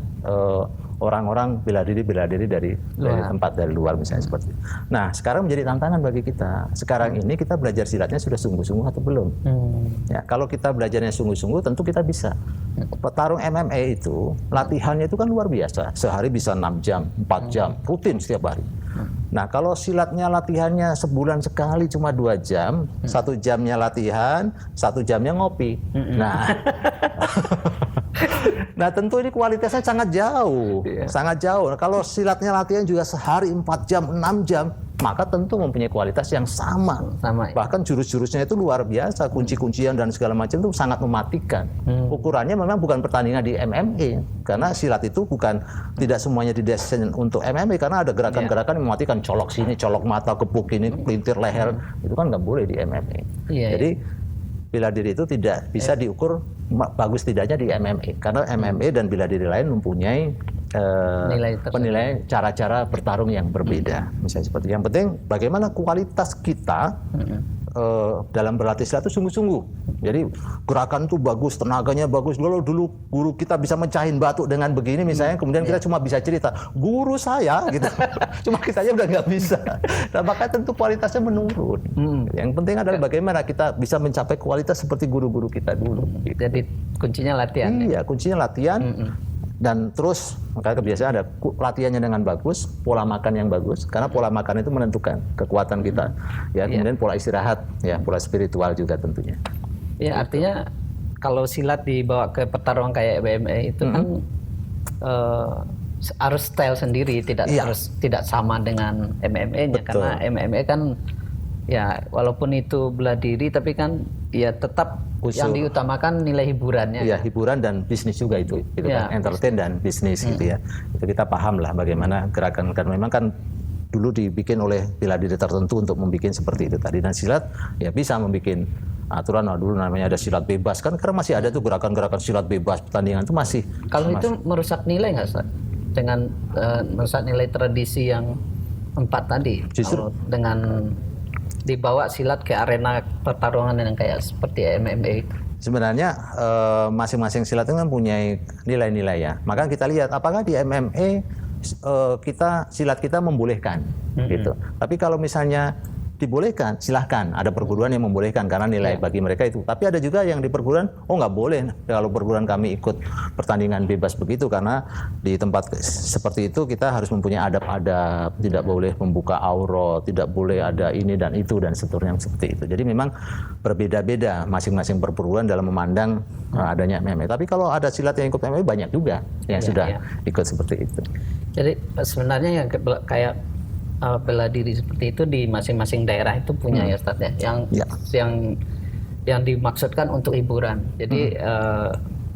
orang-orang bela diri dari tempat dari luar misalnya seperti itu. Nah, sekarang menjadi tantangan bagi kita. Sekarang ini kita belajar silatnya sudah sungguh-sungguh atau belum? Ya, kalau kita belajarnya sungguh-sungguh tentu kita bisa. Petarung MMA itu latihannya itu kan luar biasa. Sehari bisa 6 jam, 4 jam, rutin setiap hari. Nah, kalau silatnya latihannya sebulan sekali cuma 2 jam, 1 jamnya latihan, 1 jamnya ngopi. Nah, tentu ini kualitasnya sangat jauh, sangat jauh. Nah, kalau silatnya latihan juga sehari 4 jam, 6 jam, maka tentu mempunyai kualitas yang sama. Bahkan jurus-jurusnya itu luar biasa, kunci-kuncian dan segala macam itu sangat mematikan. Ukurannya memang bukan pertandingan di MMA, karena silat itu tidak semuanya didesain untuk MMA, karena ada gerakan-gerakan yang mematikan, colok sini, colok mata, kepuk ini, pelintir leher, itu kan nggak boleh di MMA. Jadi bela diri itu tidak bisa diukur bagus tidaknya di MMA, karena MMA dan bela diri lain mempunyai penilaian cara-cara bertarung yang berbeda. Misalnya seperti yang penting bagaimana kualitas kita dalam berlatih silat itu sungguh-sungguh. Jadi gerakan itu bagus, tenaganya bagus. Dulu guru kita bisa mecahin batu dengan begini misalnya, kemudian kita cuma bisa cerita, guru saya gitu. Cuma kita aja udah nggak bisa. Nah, maka tentu kualitasnya menurun. Yang penting adalah bagaimana kita bisa mencapai kualitas seperti guru-guru kita dulu. Gitu. Jadi kuncinya latihan. Iya, kuncinya latihan. Dan terus makanya kebiasaan ada latihannya dengan bagus, pola makan yang bagus, karena pola makan itu menentukan kekuatan kita. Ya, kemudian pola istirahat, ya, pola spiritual juga tentunya. Ya, artinya kalau silat dibawa ke pertarungan kayak MMA itu kan harus style sendiri, tidak sama dengan MMA-nya, karena MMA kan ya walaupun itu bela diri tapi kan ya tetap yang diutamakan nilai hiburannya. Iya, hiburan dan bisnis juga itu kan, entertain dan bisnis gitu ya. Itu kita paham lah bagaimana gerakan, kan memang kan dulu dibikin oleh bela diri tertentu untuk membuat seperti itu tadi, dan silat ya bisa membuat aturan. Dulu namanya ada silat bebas kan, karena masih ada tuh gerakan-gerakan silat bebas, pertandingan itu masih. Kalau itu merusak nilai nggak, Ustaz? Dengan merusak nilai tradisi yang 4 tadi. Justru dengan dibawa silat ke arena pertarungan yang kayak seperti MMA. Sebenarnya masing-masing silat itu kan punya nilai-nilai ya. Maka kita lihat apakah di MMA silat kita membolehkan gitu. Tapi kalau misalnya dibolehkan, silahkan. Ada perguruan yang membolehkan karena nilai bagi mereka itu. Tapi ada juga yang di perguruan, nggak boleh. Kalau perguruan kami ikut pertandingan bebas begitu, karena di tempat seperti itu kita harus mempunyai adab-adab, tidak boleh membuka aurat, tidak boleh ada ini dan itu dan seterusnya seperti itu. Jadi memang berbeda-beda masing-masing perguruan dalam memandang adanya MMA. Tapi kalau ada silat yang ikut MMA banyak juga yang sudah ikut seperti itu. Jadi sebenarnya yang kayak bela diri seperti itu di masing-masing daerah itu punya ya Ustaz ya. Yang dimaksudkan untuk hiburan. Jadi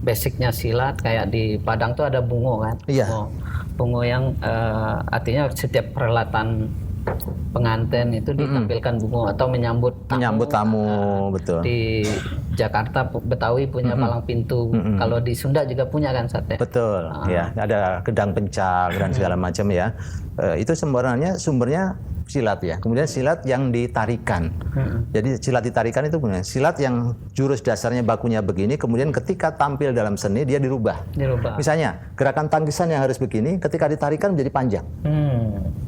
basicnya silat kayak di Padang tuh ada bungo kan. Bungo yang artinya setiap perhelatan pengantin itu ditampilkan bungo atau menyambut tamu, betul. Di Jakarta Betawi punya palang pintu. Kalau di Sunda juga punya kan Ustaz ya? Betul. Ya, ada gedang pencak dan segala macam ya. Itu sebenarnya sumbernya silat ya. Kemudian silat yang ditarikan. Jadi silat ditarikan itu punya silat yang jurus dasarnya bakunya begini, kemudian ketika tampil dalam seni dia dirubah. Misalnya gerakan tangkisan yang harus begini, ketika ditarikan menjadi panjang.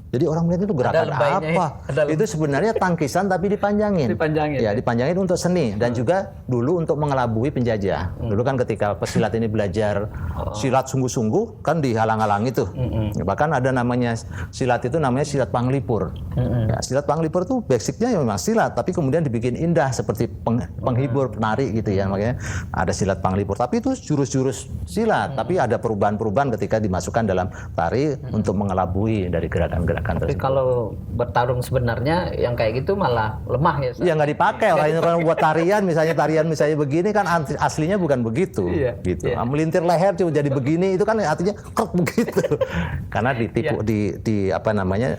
Jadi orang melihat itu gerakan apa? Itu sebenarnya tangkisan tapi dipanjangin. Ya, dipanjangin untuk seni dan juga dulu untuk mengelabui penjajah. Dulu kan ketika pesilat ini belajar silat sungguh-sungguh kan dihalang-halangi tuh. Bahkan ada namanya silat itu namanya silat panglipur. Ya, silat panglipur tuh basicnya ya memang silat, tapi kemudian dibikin indah seperti penghibur, penari gitu ya. Makanya ada silat panglipur. Tapi itu jurus-jurus silat, tapi ada perubahan-perubahan ketika dimasukkan dalam tari untuk mengelabui dari gerakan-gerakan tersebut. Tapi kalau bertarung sebenarnya yang kayak gitu malah lemah ya. Ya nggak dipakai lah. Kalau buat tarian misalnya begini kan aslinya bukan begitu. Gitu. Melintir leher cuma jadi begini itu kan artinya krek begitu. Karena ditipu di apa namanya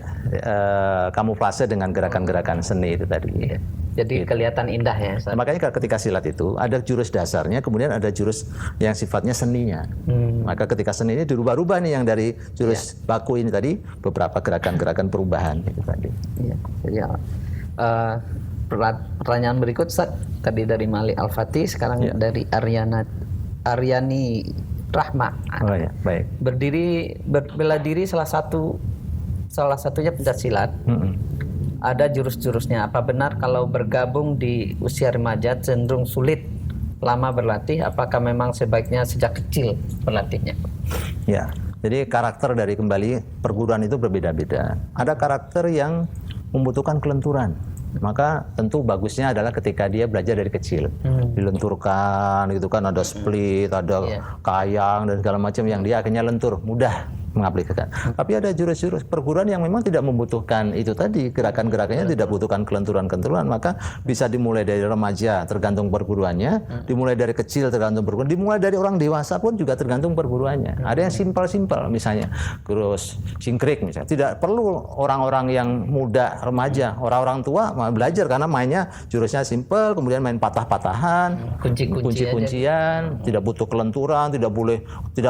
kamuflase dengan gerakan-gerakan seni itu tadi. Jadi kelihatan indah ya. Makanya ketika silat itu ada jurus dasarnya, kemudian ada jurus yang sifatnya seninya. Maka ketika seni ini dirubah-rubah nih yang dari jurus baku ini tadi beberapa gerakan-gerakan perubahan itu tadi. Jadi pertanyaan berikut Ustaz, tadi dari Mali Al-Fatih, sekarang dari Aryani Rahma. Oh ya, baik. Bela diri salah satunya pencak silat. Ada jurus-jurusnya. Apa benar kalau bergabung di usia remaja cenderung sulit lama berlatih? Apakah memang sebaiknya sejak kecil berlatihnya? Ya, jadi karakter dari kembali perguruan itu berbeda-beda. Ada karakter yang membutuhkan kelenturan. Maka tentu bagusnya adalah ketika dia belajar dari kecil, dilenturkan gitu kan, ada split, ada kayang dan segala macam yang dia akhirnya lentur, mudah mengaplikasikan. Tapi ada jurus-jurus perguruan yang memang tidak membutuhkan itu tadi, gerakan-gerakannya tidak butuhkan kelenturan-kelenturan, maka bisa dimulai dari remaja tergantung perguruannya, dimulai dari kecil tergantung perguruan, dimulai dari orang dewasa pun juga tergantung perguruannya. Ada yang simpel-simpel misalnya, terus singkrik misalnya, tidak perlu orang-orang yang muda remaja, orang-orang tua belajar karena mainnya jurusnya simpel, kemudian main patah-patahan, kunci-kuncian, tidak butuh kelenturan, tidak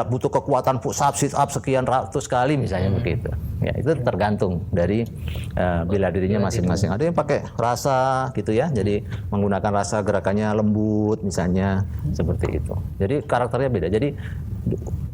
butuh kekuatan push up, sit up sekian ratus kali misalnya begitu. Ya, itu tergantung dari bela dirinya masing-masing. Ada yang pakai rasa gitu ya. Jadi menggunakan rasa, gerakannya lembut misalnya seperti itu. Jadi karakternya beda. Jadi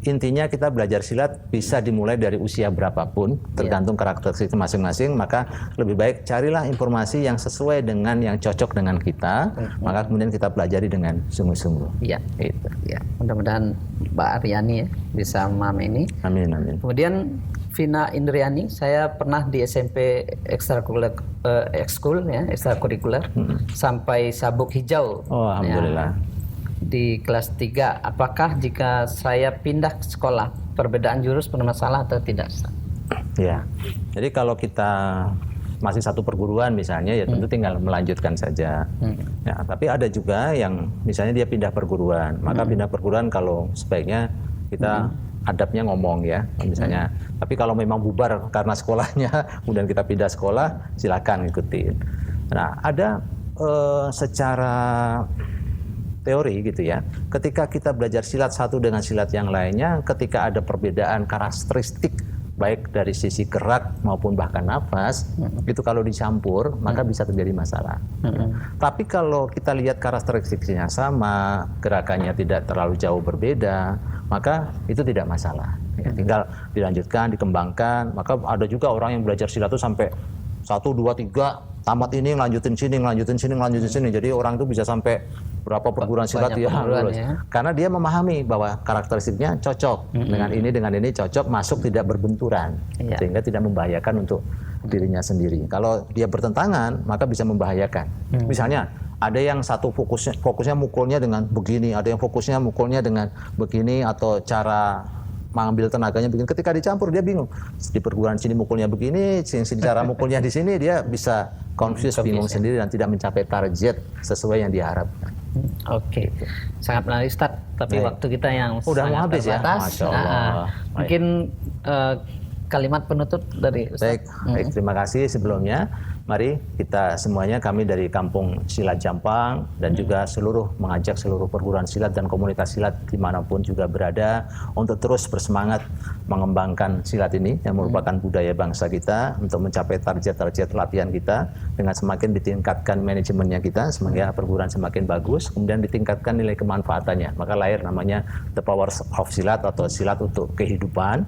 intinya kita belajar silat bisa dimulai dari usia berapapun, tergantung karakter itu masing-masing. Maka lebih baik carilah informasi yang sesuai dengan yang cocok dengan kita, maka kemudian kita pelajari dengan sungguh-sungguh. Iya, itu. Ya, mudah-mudahan Mbak Aryani ya bisa memahami ini. Amin, amin. Kemudian Vina Indriani, saya pernah di SMP ekskul sampai sabuk hijau. Oh, alhamdulillah. Ya, di kelas 3, apakah jika saya pindah ke sekolah perbedaan jurus bermasalah atau tidak? Ya, jadi kalau kita masih satu perguruan misalnya ya tentu tinggal melanjutkan saja. Ya, tapi ada juga yang misalnya dia pindah perguruan, maka pindah perguruan kalau sebaiknya kita adabnya ngomong ya misalnya. Tapi kalau memang bubar karena sekolahnya, kemudian kita pindah sekolah, silakan ikutin. Nah, ada secara teori gitu ya. Ketika kita belajar silat satu dengan silat yang lainnya, ketika ada perbedaan karakteristik baik dari sisi gerak maupun bahkan nafas, itu kalau dicampur maka bisa terjadi masalah. Tapi kalau kita lihat karakteristiknya sama, gerakannya tidak terlalu jauh berbeda, maka itu tidak masalah. Ya, tinggal dilanjutkan, dikembangkan. Maka ada juga orang yang belajar silat itu sampai 1, 2, 3 tamat ini ngelanjutin sini. Jadi orang itu bisa sampai berapa perguruan silat Banyak ya perguruan lulus. ya. Karena dia memahami bahwa karakteristiknya cocok dengan ini cocok, masuk tidak berbenturan, Iya. sehingga tidak membahayakan untuk dirinya sendiri. Kalau dia bertentangan, maka bisa membahayakan. Misalnya ada yang satu fokusnya mukulnya dengan begini, ada yang fokusnya mukulnya dengan begini, atau cara mengambil tenaganya begini. Ketika dicampur dia bingung. Di perguruan sini mukulnya begini, cara mukulnya di sini, dia bisa confused, bingung sendiri dan tidak mencapai target sesuai yang diharapkan. Oke, sangat menarik Ustaz. Tapi Baik. waktu kita yang Udah mau sangat habis ya? terbatas. Masya Allah. Baik. Mungkin kalimat penutup dari Ustaz. Baik, terima kasih sebelumnya. Mari kita semuanya, kami dari Kampung Silat Jampang dan juga mengajak seluruh perguruan silat dan komunitas silat dimanapun juga berada untuk terus bersemangat mengembangkan silat ini yang merupakan budaya bangsa kita untuk mencapai target-target latihan kita dengan semakin ditingkatkan manajemennya kita, sehingga perguruan semakin bagus, kemudian ditingkatkan nilai kemanfaatannya. Maka lahir namanya The Power of Silat atau silat untuk kehidupan,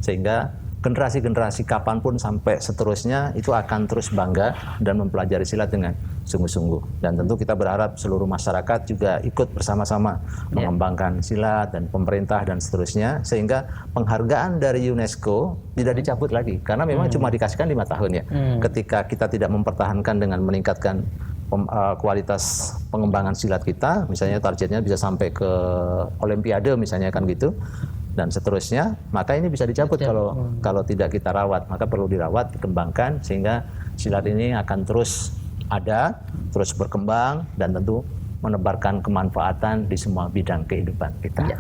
sehingga generasi-generasi kapanpun sampai seterusnya itu akan terus bangga dan mempelajari silat dengan sungguh-sungguh. Dan tentu kita berharap seluruh masyarakat juga ikut bersama-sama mengembangkan silat, dan pemerintah dan seterusnya, sehingga penghargaan dari UNESCO tidak dicabut lagi, karena memang cuma dikasihkan 5 tahun ya. Ketika kita tidak mempertahankan dengan meningkatkan kualitas pengembangan silat kita, misalnya targetnya bisa sampai ke Olimpiade misalnya kan gitu, dan seterusnya, maka ini bisa dicabut kalau tidak kita rawat. Maka perlu dirawat, dikembangkan, sehingga silat ini akan terus ada, terus berkembang, dan tentu menebarkan kemanfaatan di semua bidang kehidupan kita. Ya.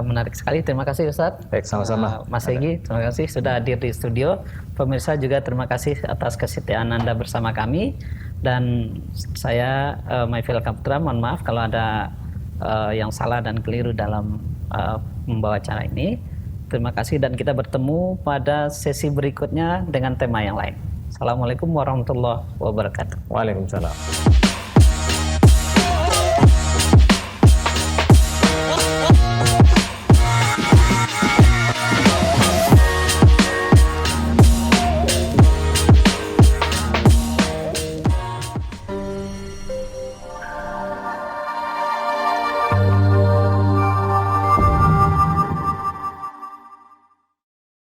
Menarik sekali, terima kasih Ustadz. Baik, sama-sama. Mas Egy, terima kasih sudah hadir di studio. Pemirsa juga terima kasih atas kesetiaan Anda bersama kami. Dan saya Maifil Kaputra, mohon maaf kalau ada yang salah dan keliru dalam membawa acara ini. Terima kasih, dan kita bertemu pada sesi berikutnya dengan tema yang lain. Assalamualaikum warahmatullahi wabarakatuh. Waalaikumsalam.